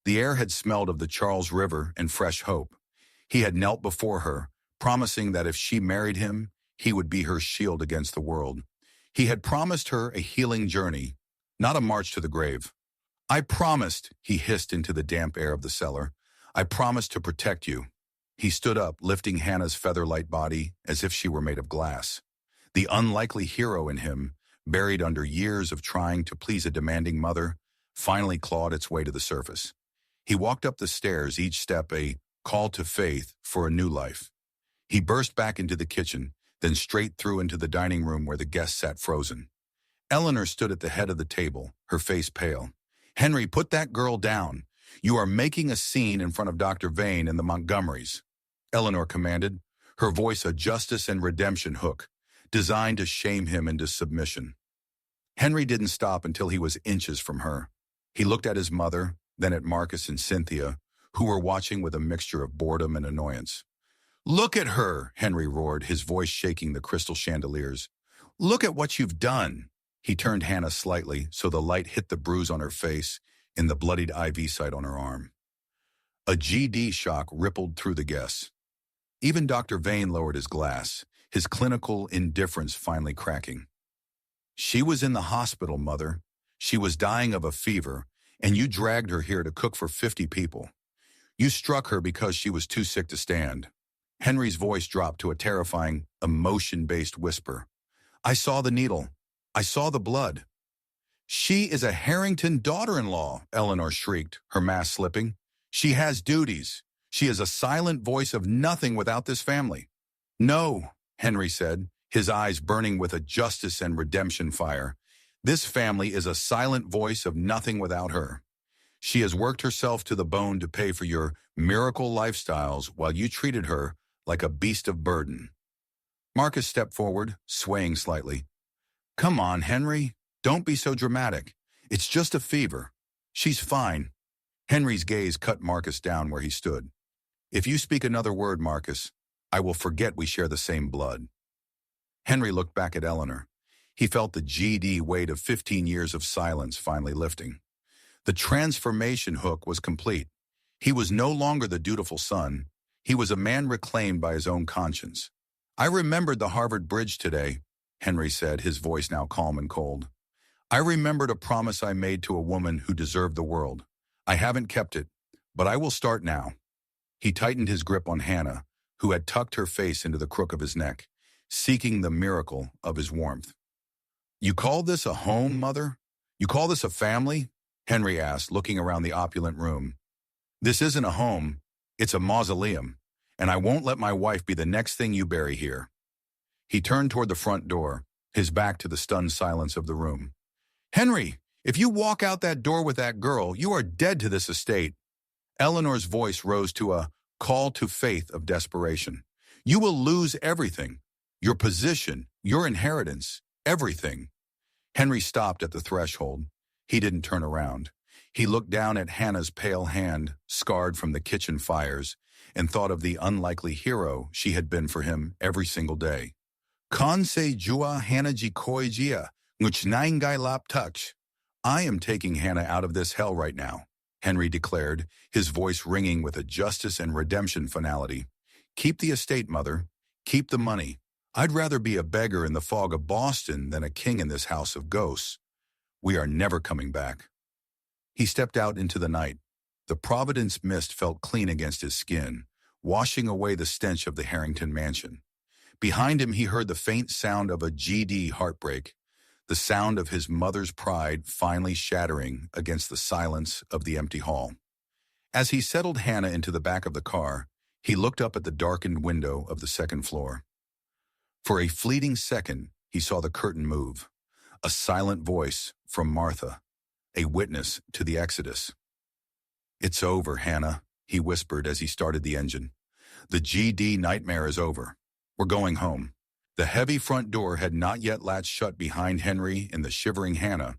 The air had smelled of the Charles River and fresh hope. He had knelt before her, promising that if she married him, he would be her shield against the world. He had promised her a healing journey, not a march to the grave. I promised, he hissed into the damp air of the cellar. I promised to protect you. He stood up, lifting Hannah's feather-light body as if she were made of glass. The unlikely hero in him, buried under years of trying to please a demanding mother, finally clawed its way to the surface. He walked up the stairs, each step a call to faith for a new life. He burst back into the kitchen, then straight through into the dining room where the guests sat frozen. Eleanor stood at the head of the table, her face pale. Henry, put that girl down. You are making a scene in front of Dr. Vane and the Montgomerys, Eleanor commanded, her voice a justice and redemption hook, designed to shame him into submission. Henry didn't stop until he was inches from her. He looked at his mother, then at Marcus and Cynthia, who were watching with a mixture of boredom and annoyance. Look at her, Henry roared, his voice shaking the crystal chandeliers. Look at what you've done. He turned Hannah slightly so the light hit the bruise on her face and the bloodied IV site on her arm. A GD shock rippled through the guests. Even Dr. Vane lowered his glass, his clinical indifference finally cracking. She was in the hospital, Mother. She was dying of a fever, and you dragged her here to cook for 50 people. You struck her because she was too sick to stand. Henry's voice dropped to a terrifying, emotion-based whisper. I saw the needle. I saw the blood. She is a Harrington daughter-in-law, Eleanor shrieked, her mask slipping. She has duties. She is a silent voice of nothing without this family. No, Henry said, his eyes burning with a justice and redemption fire. This family is a silent voice of nothing without her. She has worked herself to the bone to pay for your miracle lifestyles while you treated her like a beast of burden. Marcus stepped forward, swaying slightly. Come on, Henry. Don't be so dramatic. It's just a fever. She's fine. Henry's gaze cut Marcus down where he stood. If you speak another word, Marcus, I will forget we share the same blood. Henry looked back at Eleanor. He felt the GD weight of 15 years of silence finally lifting. The transformation hook was complete. He was no longer the dutiful son. He was a man reclaimed by his own conscience. I remembered the Harvard Bridge today, Henry said, his voice now calm and cold. I remembered a promise I made to a woman who deserved the world. I haven't kept it, but I will start now. He tightened his grip on Hannah, who had tucked her face into the crook of his neck, seeking the miracle of his warmth. You call this a home, Mother? You call this a family? Henry asked, looking around the opulent room. This isn't a home, it's a mausoleum, and I won't let my wife be the next thing you bury here. He turned toward the front door, his back to the stunned silence of the room. Henry, if you walk out that door with that girl, you are dead to this estate. Eleanor's voice rose to a call to faith of desperation. You will lose everything. Your position, your inheritance, everything. Henry stopped at the threshold. He didn't turn around. He looked down at Hannah's pale hand, scarred from the kitchen fires, and thought of the unlikely hero she had been for him every single day. Kanse jua Hannah jikoi jia, nguchnaingai lap touch. I am taking Hannah out of this hell right now, Henry declared, his voice ringing with a justice and redemption finality. Keep the estate, Mother. Keep the money. I'd rather be a beggar in the fog of Boston than a king in this house of ghosts. We are never coming back. He stepped out into the night. The Providence mist felt clean against his skin, washing away the stench of the Harrington mansion. Behind him he heard the faint sound of a GD heartbreak, the sound of his mother's pride finally shattering against the silence of the empty hall. As he settled Hannah into the back of the car, he looked up at the darkened window of the second floor. For a fleeting second, he saw the curtain move. A silent voice from Martha, a witness to the exodus. "It's over, Hannah," he whispered as he started the engine. "The GD nightmare is over. We're going home." The heavy front door had not yet latched shut behind Henry and the shivering Hannah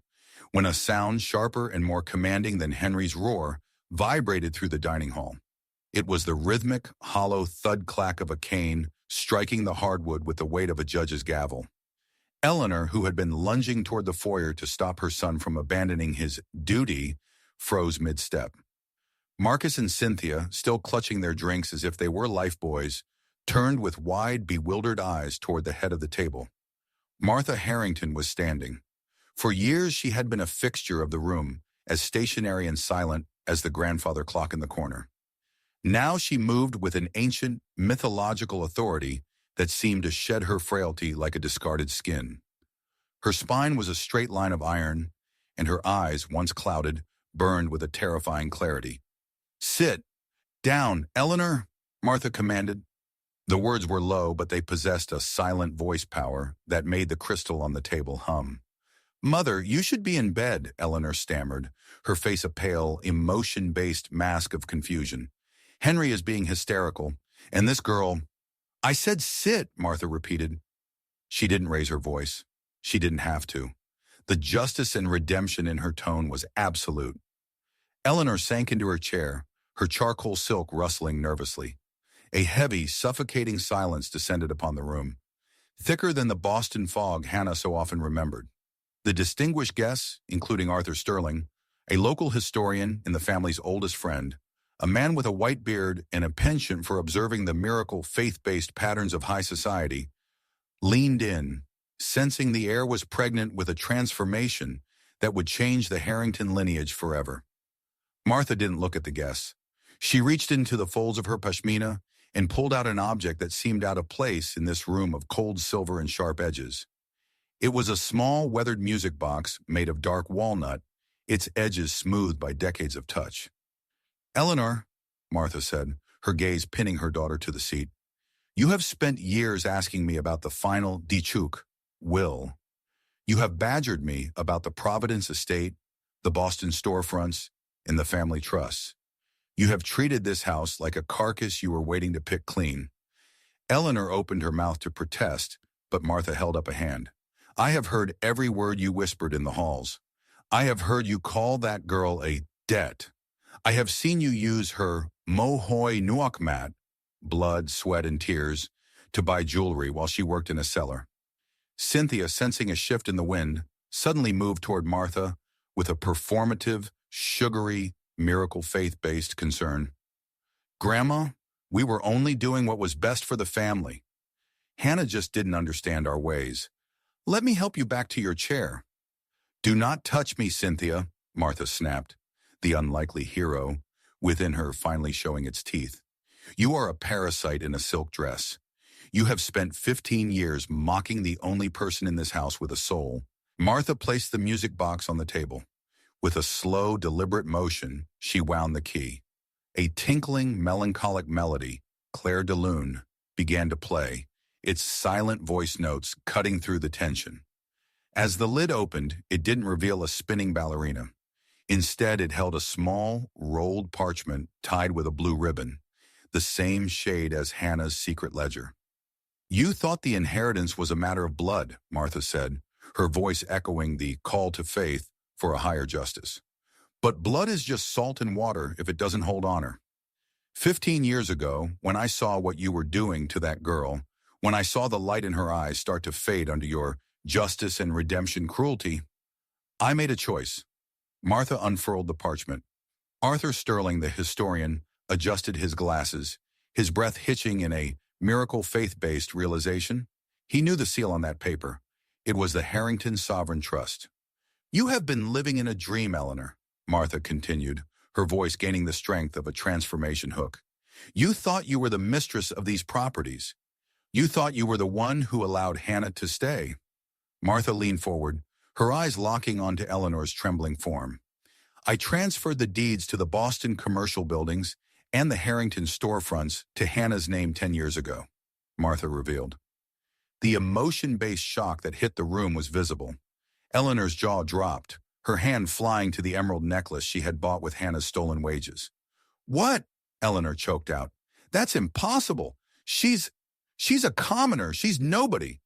when a sound sharper and more commanding than Henry's roar vibrated through the dining hall. It was the rhythmic, hollow thud-clack of a cane striking the hardwood with the weight of a judge's gavel. Eleanor, who had been lunging toward the foyer to stop her son from abandoning his duty, froze mid-step. Marcus and Cynthia, still clutching their drinks as if they were lifebuoys, turned with wide, bewildered eyes toward the head of the table. Martha Harrington was standing. For years she had been a fixture of the room, as stationary and silent as the grandfather clock in the corner. Now she moved with an ancient, mythological authority that seemed to shed her frailty like a discarded skin. Her spine was a straight line of iron, and her eyes, once clouded, burned with a terrifying clarity. "Sit down, Eleanor," Martha commanded. The words were low, but they possessed a silent voice power that made the crystal on the table hum. "Mother, you should be in bed," Eleanor stammered, her face a pale, emotion-based mask of confusion. "Henry is being hysterical, and this girl—" "I said sit," Martha repeated. She didn't raise her voice. She didn't have to. The justice and redemption in her tone was absolute. Eleanor sank into her chair, her charcoal silk rustling nervously. A heavy, suffocating silence descended upon the room, thicker than the Boston fog Hannah so often remembered. The distinguished guests, including Arthur Sterling, a local historian and the family's oldest friend, a man with a white beard and a penchant for observing the miracle faith-based patterns of high society, leaned in, sensing the air was pregnant with a transformation that would change the Harrington lineage forever. Martha didn't look at the guests. She reached into the folds of her pashmina and pulled out an object that seemed out of place in this room of cold silver and sharp edges. It was a small, weathered music box made of dark walnut, its edges smoothed by decades of touch. "Eleanor," Martha said, her gaze pinning her daughter to the seat, "you have spent years asking me about the final dichuk, will. You have badgered me about the Providence estate, the Boston storefronts, and the family trusts. You have treated this house like a carcass you were waiting to pick clean." Eleanor opened her mouth to protest, but Martha held up a hand. "I have heard every word you whispered in the halls. I have heard you call that girl a debt. I have seen you use her mohoi nuokmat, blood, sweat, and tears, to buy jewelry while she worked in a cellar." Cynthia, sensing a shift in the wind, suddenly moved toward Martha with a performative, sugary, miracle faith-based concern. "Grandma, we were only doing what was best for the family. Hannah just didn't understand our ways. Let me help you back to your chair." "Do not touch me, Cynthia," Martha snapped, the unlikely hero within her finally showing its teeth. "You are a parasite in a silk dress. You have spent 15 years mocking the only person in this house with a soul." Martha placed the music box on the table. With a slow, deliberate motion, she wound the key. A tinkling, melancholic melody, Claire de Lune, began to play, its silent voice notes cutting through the tension. As the lid opened, it didn't reveal a spinning ballerina. Instead, it held a small, rolled parchment tied with a blue ribbon, the same shade as Hannah's secret ledger. "You thought the inheritance was a matter of blood," Martha said, her voice echoing the call to faith for a higher justice. "But blood is just salt and water if it doesn't hold honor. 15 years ago, when I saw what you were doing to that girl, when I saw the light in her eyes start to fade under your justice and redemption cruelty, I made a choice." Martha unfurled the parchment. Arthur Sterling, the historian, adjusted his glasses, his breath hitching in a miracle faith-based realization. He knew the seal on that paper. It was the Harrington Sovereign Trust. "You have been living in a dream, Eleanor," Martha continued, her voice gaining the strength of a transformation hook. "You thought you were the mistress of these properties. You thought you were the one who allowed Hannah to stay." Martha leaned forward, her eyes locking onto Eleanor's trembling form. "I transferred the deeds to the Boston commercial buildings and the Harrington storefronts to Hannah's name 10 years ago," Martha revealed. The emotion-based shock that hit the room was visible. Eleanor's jaw dropped, her hand flying to the emerald necklace she had bought with Hannah's stolen wages. "What?" Eleanor choked out. "That's impossible. She's a commoner. She's nobody."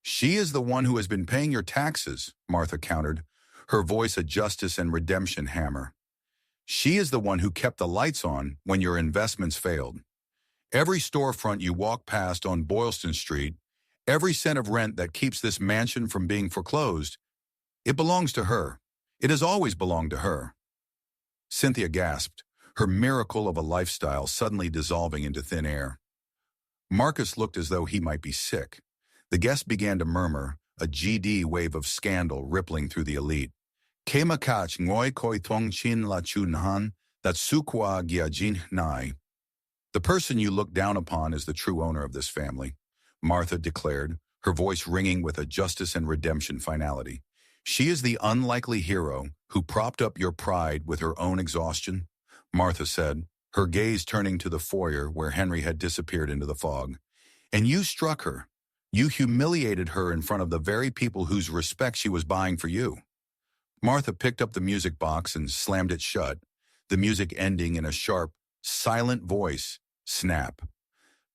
"She is the one who has been paying your taxes," Martha countered, her voice a justice and redemption hammer. "She is the one who kept the lights on when your investments failed. Every storefront you walk past on Boylston Street, every cent of rent that keeps this mansion from being foreclosed, it belongs to her. It has always belonged to her." Cynthia gasped, her miracle of a lifestyle suddenly dissolving into thin air. Marcus looked as though he might be sick. The guests began to murmur, a GD wave of scandal rippling through the elite. "Kemakach ngoi koi thong chin la chunhan, that sukwa gyajin nai." "The person you look down upon is the true owner of this family," Martha declared, her voice ringing with a justice and redemption finality. "She is the unlikely hero who propped up your pride with her own exhaustion," Martha said, her gaze turning to the foyer where Henry had disappeared into the fog. "And you struck her. You humiliated her in front of the very people whose respect she was buying for you." Martha picked up the music box and slammed it shut, the music ending in a sharp, silent voice, snap.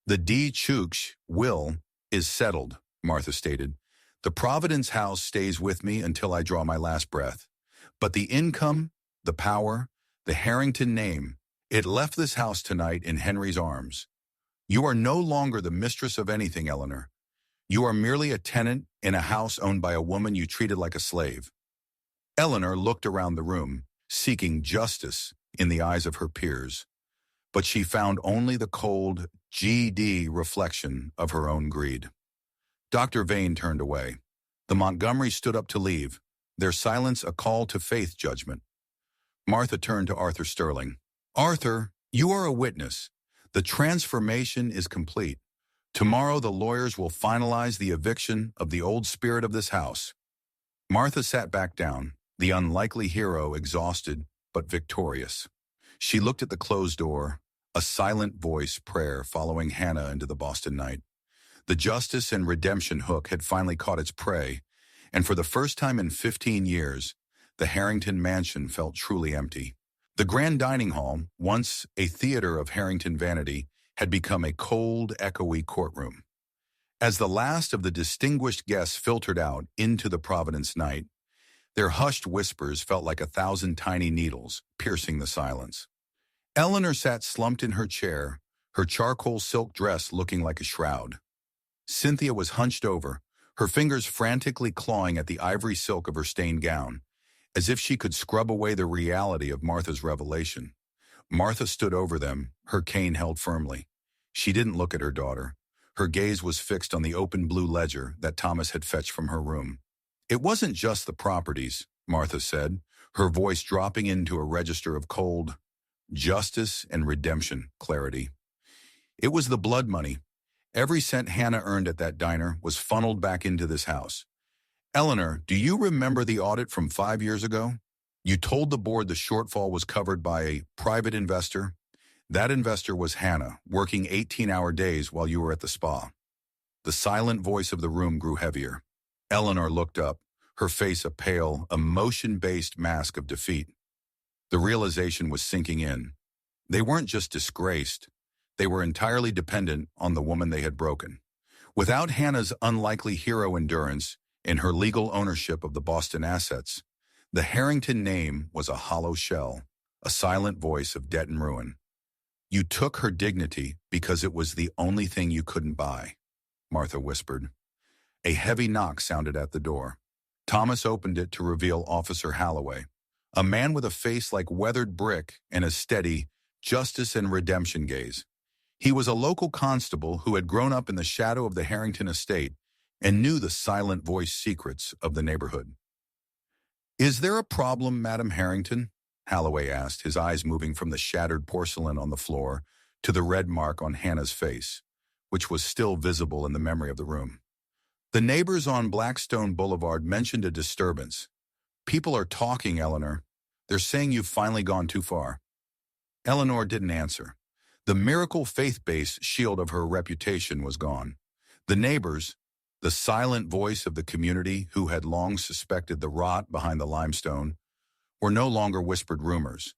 "The D. Chooks will is settled," Martha stated. "The Providence House stays with me until I draw my last breath. But the income, the power, the Harrington name, it left this house tonight in Henry's arms. You are no longer the mistress of anything, Eleanor. You are merely a tenant in a house owned by a woman you treated like a slave." Eleanor looked around the room, seeking justice in the eyes of her peers. But she found only the cold, GD reflection of her own greed. Dr. Vane turned away. The Montgomerys stood up to leave, their silence a call to faith judgment. Martha turned to Arthur Sterling. "Arthur, you are a witness. The transformation is complete. Tomorrow the lawyers will finalize the eviction of the old spirit of this house." Martha sat back down, the unlikely hero exhausted but victorious. She looked at the closed door, a silent voice prayer following Hannah into the Boston night. The justice and redemption hook had finally caught its prey, and for the first time in 15 years, the Harrington mansion felt truly empty. The grand dining hall, once a theater of Harrington vanity, had become a cold, echoey courtroom. As the last of the distinguished guests filtered out into the Providence night, their hushed whispers felt like 1,000 tiny needles piercing the silence. Eleanor sat slumped in her chair, her charcoal silk dress looking like a shroud. Cynthia was hunched over, her fingers frantically clawing at the ivory silk of her stained gown, as if she could scrub away the reality of Martha's revelation. Martha stood over them, her cane held firmly. She didn't look at her daughter. Her gaze was fixed on the open blue ledger that Thomas had fetched from her room. "It wasn't just the properties," Martha said, her voice dropping into a register of cold justice and redemption clarity. "It was the blood money. Every cent Hannah earned at that diner was funneled back into this house. Eleanor, do you remember the audit from 5 years ago? You told the board the shortfall was covered by a private investor. That investor was Hannah, working 18-hour days while you were at the spa." The silent voice of the room grew heavier. Eleanor looked up, her face a pale, emotion-based mask of defeat. The realization was sinking in. They weren't just disgraced. They were entirely dependent on the woman they had broken. Without Hannah's unlikely hero endurance and her legal ownership of the Boston assets, the Harrington name was a hollow shell, a silent voice of debt and ruin. "You took her dignity because it was the only thing you couldn't buy," Martha whispered. A heavy knock sounded at the door. Thomas opened it to reveal Officer Halloway, a man with a face like weathered brick and a steady justice and redemption gaze. He was a local constable who had grown up in the shadow of the Harrington estate and knew the silent voice secrets of the neighborhood. "Is there a problem, Madam Harrington?" Halloway asked, his eyes moving from the shattered porcelain on the floor to the red mark on Hannah's face, which was still visible in the memory of the room. "The neighbors on Blackstone Boulevard mentioned a disturbance. People are talking, Eleanor. They're saying you've finally gone too far." Eleanor didn't answer. The miracle faith-based shield of her reputation was gone. The neighbors, The silent voice of the community who had long suspected the rot behind the limestone were no longer whispered rumors.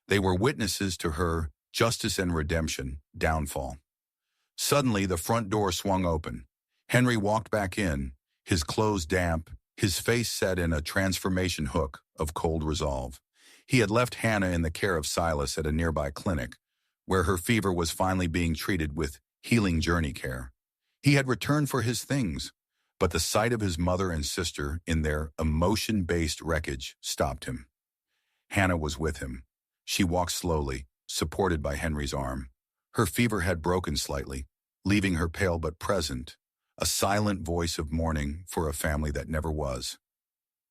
They were witnesses to her justice and redemption downfall. Suddenly, the front door swung open. Henry walked back in, his clothes damp, his face set in a transformation hook of cold resolve. He had left Hannah in the care of Silas at a nearby clinic, where her fever was finally being treated with healing journey care. He had returned for his things, but the sight of his mother and sister in their emotion-based wreckage stopped him. Hannah was with him. She walked slowly, supported by Henry's arm. Her fever had broken slightly, leaving her pale but present, a silent voice of mourning for a family that never was.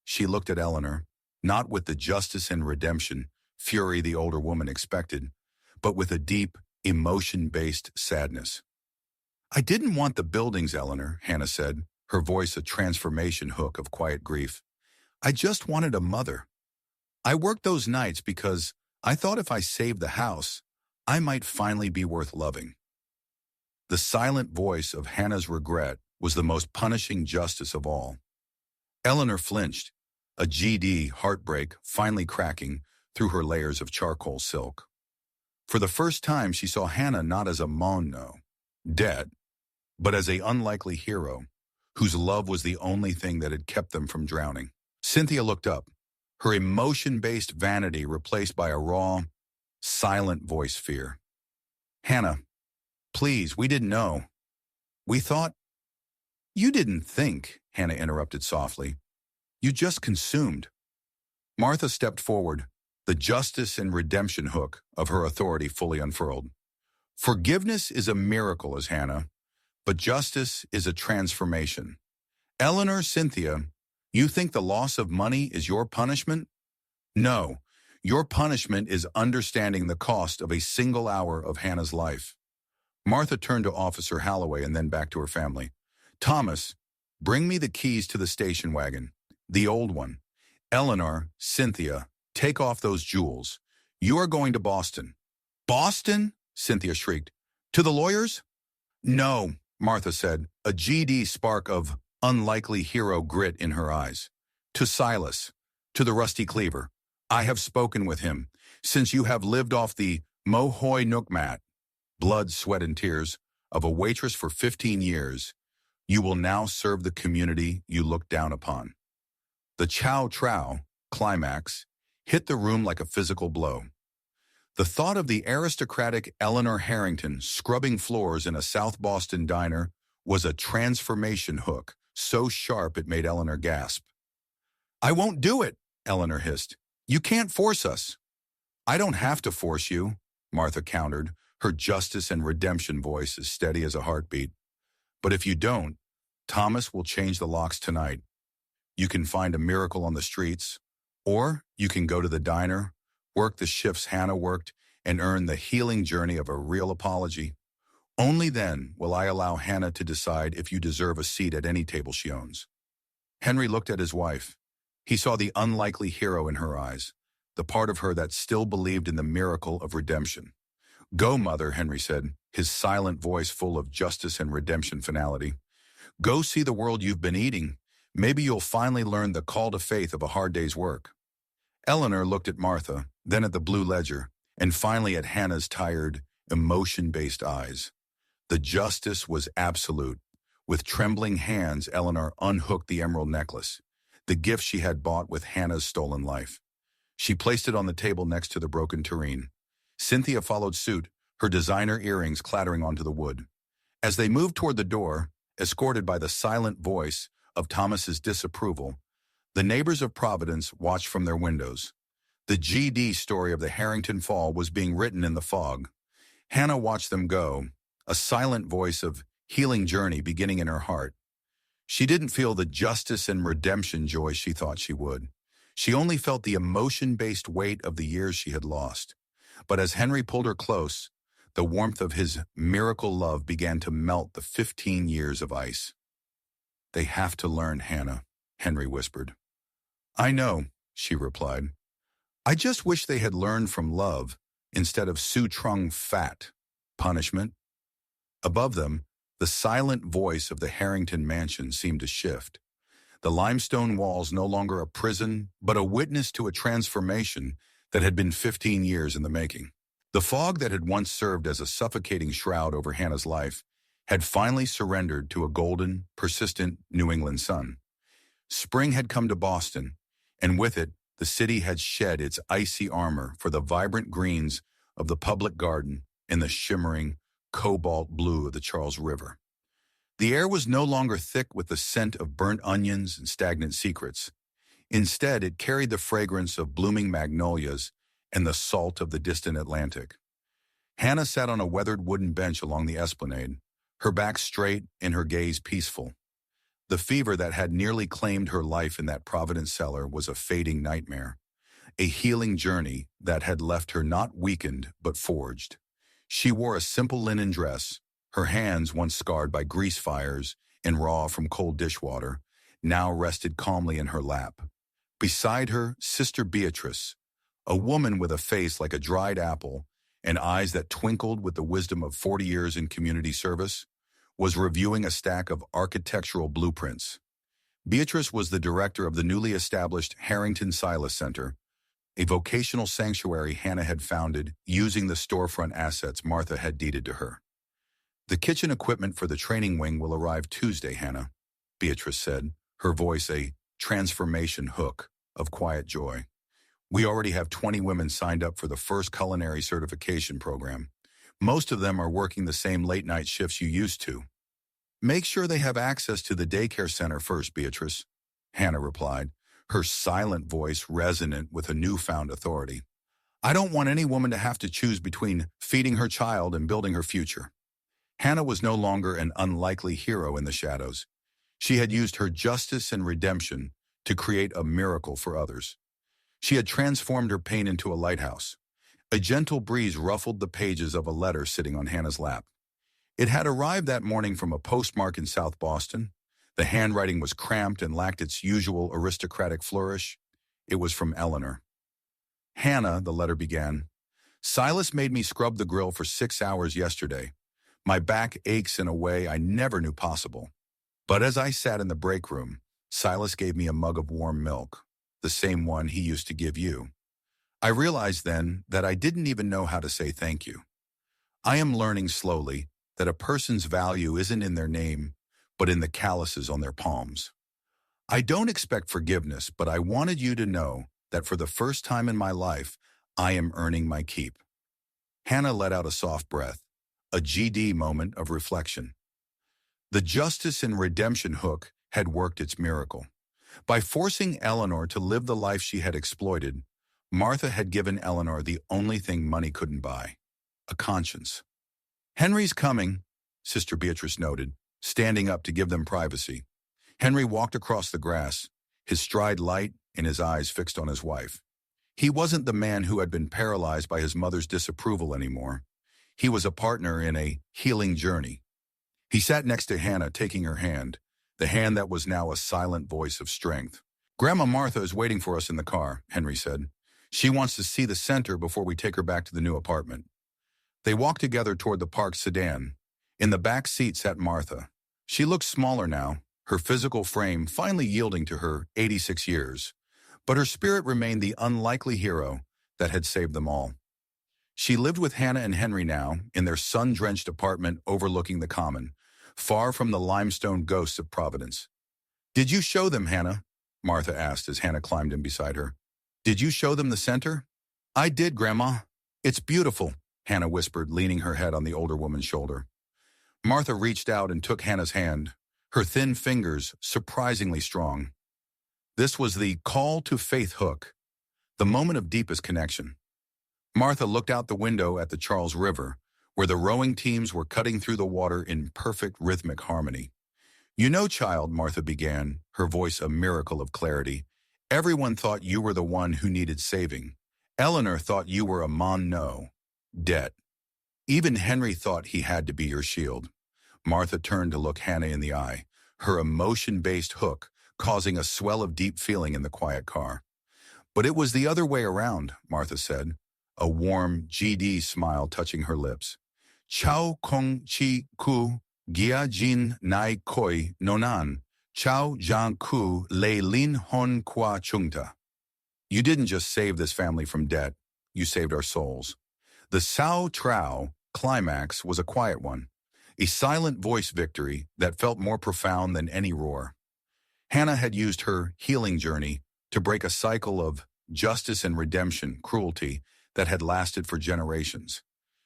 She looked at Eleanor, not with the justice and redemption fury the older woman expected, but with a deep, emotion-based sadness. "I didn't want the buildings, Eleanor," Hannah said, her voice a transformation hook of quiet grief. "I just wanted a mother. I worked those nights because I thought if I saved the house, I might finally be worth loving." The silent voice of Hannah's regret was the most punishing justice of all. Eleanor flinched, a GD heartbreak finally cracking through her layers of charcoal silk. For the first time, she saw Hannah not as a mono, dead, but as an unlikely hero, whose love was the only thing that had kept them from drowning. Cynthia looked up, her emotion-based vanity replaced by a raw, silent voice fear. "Hannah, please, we didn't know. We thought—" "You didn't think," Hannah interrupted softly. "You just consumed." Martha stepped forward, the justice and redemption hook of her authority fully unfurled. "Forgiveness is a miracle, as Hannah, but justice is a transformation. Eleanor, Cynthia, you think the loss of money is your punishment? No, your punishment is understanding the cost of a single hour of Hannah's life." Martha turned to Officer Holloway and then back to her family. "Thomas, bring me the keys to the station wagon, the old one. Eleanor, Cynthia, take off those jewels. You are going to Boston." "Boston?" Cynthia shrieked. "To the lawyers?" "No," Martha said, a GD spark of unlikely hero grit in her eyes. "To Silas, to the Rusty Cleaver. I have spoken with him. Since you have lived off the Mohoy Nookmat, blood, sweat, and tears, of a waitress for 15 years, you will now serve the community you look down upon." The chow trow climax hit the room like a physical blow. The thought of the aristocratic Eleanor Harrington scrubbing floors in a South Boston diner was a transformation hook, so sharp it made Eleanor gasp. "I won't do it," Eleanor hissed. "You can't force us." "I don't have to force you," Martha countered, her justice and redemption voice as steady as a heartbeat. "But if you don't, Thomas will change the locks tonight. You can find a miracle on the streets, or you can go to the diner, work the shifts Hannah worked, and earn the healing journey of a real apology. Only then will I allow Hannah to decide if you deserve a seat at any table she owns." Henry looked at his wife. He saw the unlikely hero in her eyes, the part of her that still believed in the miracle of redemption. "Go, Mother," Henry said, his silent voice full of justice and redemption finality. "Go see the world you've been eating. Maybe you'll finally learn the call to faith of a hard day's work." Eleanor looked at Martha, then at the blue ledger, and finally at Hannah's tired, emotion-based eyes. The justice was absolute. With trembling hands, Eleanor unhooked the emerald necklace, the gift she had bought with Hannah's stolen life. She placed it on the table next to the broken tureen. Cynthia followed suit, her designer earrings clattering onto the wood. As they moved toward the door, escorted by the silent voice of Thomas's disapproval, the neighbors of Providence watched from their windows. The GD story of the Harrington Fall was being written in the fog. Hannah watched them go, a silent voice of healing journey beginning in her heart. She didn't feel the justice and redemption joy she thought she would. She only felt the emotion-based weight of the years she had lost. But as Henry pulled her close, the warmth of his miracle love began to melt the 15 years of ice. "They have to learn, Hannah," Henry whispered. "I know," she replied. "I just wish they had learned from love instead of Su Trung fat punishment." Above them, The silent voice of the Harrington mansion seemed to shift. The limestone walls no longer a prison, but a witness to a transformation that had been 15 years in the making. The fog that had once served as a suffocating shroud over Hannah's life had finally surrendered to a golden, persistent New England sun. Spring had come to Boston, and with it, the city had shed its icy armor for the vibrant greens of the public garden and the shimmering cobalt blue of the Charles River. The air was no longer thick with the scent of burnt onions and stagnant secrets. Instead, it carried the fragrance of blooming magnolias and the salt of the distant Atlantic. Hannah sat on a weathered wooden bench along the esplanade, her back straight and her gaze peaceful. The fever that had nearly claimed her life in that Providence cellar was a fading nightmare, a healing journey that had left her not weakened but forged. She wore a simple linen dress, her hands, once scarred by grease fires and raw from cold dishwater, now rested calmly in her lap. Beside her, Sister Beatrice, a woman with a face like a dried apple and eyes that twinkled with the wisdom of 40 years in community service, was reviewing a stack of architectural blueprints. Beatrice was the director of the newly established Harrington Silas Center, a vocational sanctuary Hannah had founded using the storefront assets Martha had deeded to her. "The kitchen equipment for the training wing will arrive Tuesday, Hannah," Beatrice said, her voice a transformation hook of quiet joy. "We already have 20 women signed up for the first culinary certification program. Most of them are working the same late-night shifts you used to." "Make sure they have access to the daycare center first, Beatrice," Hannah replied, her silent voice resonant with a newfound authority. "I don't want any woman to have to choose between feeding her child and building her future." Hannah was no longer an unlikely hero in the shadows. She had used her justice and redemption to create a miracle for others. She had transformed her pain into a lighthouse. A gentle breeze ruffled the pages of a letter sitting on Hannah's lap. It had arrived that morning from a postmark in South Boston. The handwriting was cramped and lacked its usual aristocratic flourish. It was from Eleanor. "Hannah," the letter began, "Silas made me scrub the grill for 6 hours yesterday. My back aches in a way I never knew possible. But as I sat in the break room, Silas gave me a mug of warm milk, the same one he used to give you. I realized then that I didn't even know how to say thank you. I am learning slowly that a person's value isn't in their name, but in the calluses on their palms. I don't expect forgiveness, but I wanted you to know that for the first time in my life, I am earning my keep." Hannah let out a soft breath, a GD moment of reflection. The justice and redemption hook had worked its miracle. By forcing Eleanor to live the life she had exploited, Martha had given Eleanor the only thing money couldn't buy, a conscience. "Henry's coming," Sister Beatrice noted, standing up to give them privacy. Henry walked across the grass, his stride light and his eyes fixed on his wife. He wasn't the man who had been paralyzed by his mother's disapproval anymore. He was a partner in a healing journey. He sat next to Hannah, taking her hand, the hand that was now a silent voice of strength. "Grandma Martha is waiting for us in the car," Henry said. "She wants to see the center before we take her back to the new apartment." They walked together toward the parked sedan. In the back seat sat Martha. She looked smaller now, her physical frame finally yielding to her 86 years. But her spirit remained the unlikely hero that had saved them all. She lived with Hannah and Henry now in their sun-drenched apartment overlooking the common, far from the limestone ghosts of Providence. "Did you show them, Hannah?" Martha asked as Hannah climbed in beside her. "Did you show them the center?" "I did, Grandma. It's beautiful," Hannah whispered, leaning her head on the older woman's shoulder. Martha reached out and took Hannah's hand, her thin fingers surprisingly strong. This was the call to faith hook, the moment of deepest connection. Martha looked out the window at the Charles River, where the rowing teams were cutting through the water in perfect rhythmic harmony. "You know, child," Martha began, her voice a miracle of clarity, "everyone thought you were the one who needed saving. Eleanor thought you were a mon debt. Even Henry thought he had to be your shield." Martha turned to look Hannah in the eye, her emotion-based hook causing a swell of deep feeling in the quiet car. "But it was the other way around," Martha said, a warm GD smile touching her lips. "Chao Kong Chi Ku Gia jin nai koi nonan, chao jiang ku lei lin hon qua chungta. You didn't just save this family from debt, you saved our souls. The Sao Trao climax was a quiet one, a silent voice victory that felt more profound than any roar. Hannah had used her healing journey to break a cycle of justice and redemption, cruelty, that had lasted for generations.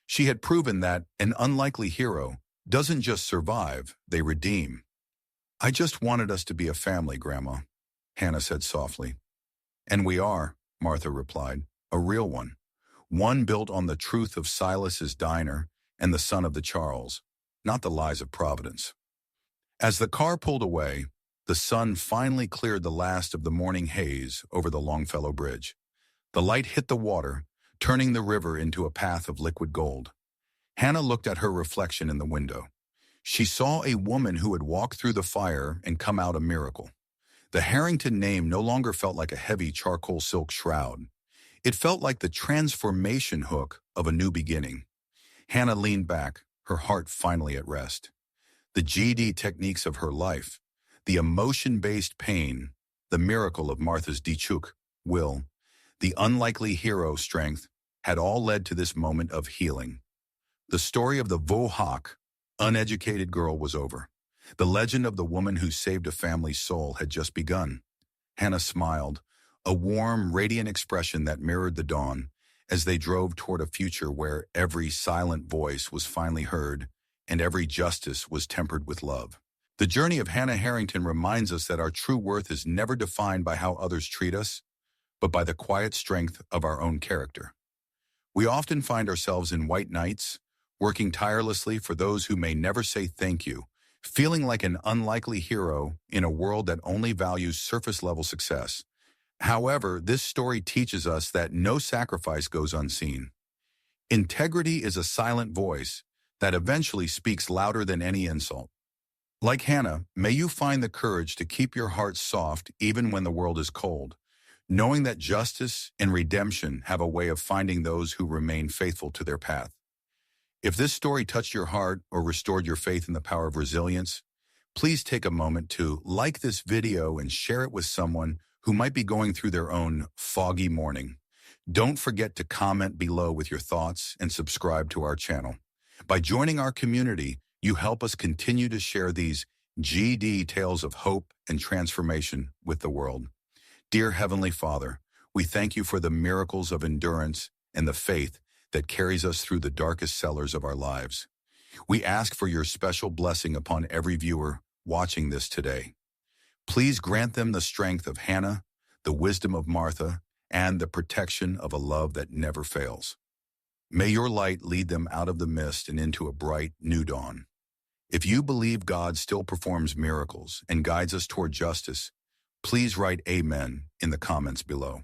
She had proven that an unlikely hero doesn't just survive, they redeem. I just wanted us to be a family, Grandma, Hannah said softly. And we are, Martha replied, a real one. One built on the truth of Silas's diner and the son of the Charles, not the lies of Providence. As the car pulled away, the sun finally cleared the last of the morning haze over the Longfellow Bridge. The light hit the water, turning the river into a path of liquid gold. Hannah looked at her reflection in the window. She saw a woman who had walked through the fire and come out a miracle. The Harrington name no longer felt like a heavy charcoal silk shroud. It felt like the transformation hook of a new beginning. Hannah leaned back, her heart finally at rest. The GD techniques of her life, the emotion-based pain, the miracle of Martha's Dichuk, will, the unlikely hero strength, had all led to this moment of healing. The story of the Vohak, uneducated girl was over. The legend of the woman who saved a family's soul had just begun. Hannah smiled, a warm, radiant expression that mirrored the dawn, as they drove toward a future where every silent voice was finally heard and every justice was tempered with love. The journey of Hannah Harrington reminds us that our true worth is never defined by how others treat us, but by the quiet strength of our own character. We often find ourselves in white nights, working tirelessly for those who may never say thank you, feeling like an unlikely hero in a world that only values surface-level success. However, this story teaches us that no sacrifice goes unseen. Integrity is a silent voice that eventually speaks louder than any insult. Like Hannah, may you find the courage to keep your heart soft even when the world is cold, knowing that justice and redemption have a way of finding those who remain faithful to their path. If this story touched your heart or restored your faith in the power of resilience, please take a moment to like this video and share it with someone who might be going through their own foggy morning. Don't forget to comment below with your thoughts and subscribe to our channel. By joining our community, you help us continue to share these GD tales of hope and transformation with the world. Dear Heavenly Father, we thank you for the miracles of endurance and the faith that carries us through the darkest cellars of our lives. We ask for your special blessing upon every viewer watching this today. Please grant them the strength of Hannah, the wisdom of Martha, and the protection of a love that never fails. May your light lead them out of the mist and into a bright, new dawn. If you believe God still performs miracles and guides us toward justice, please write Amen in the comments below.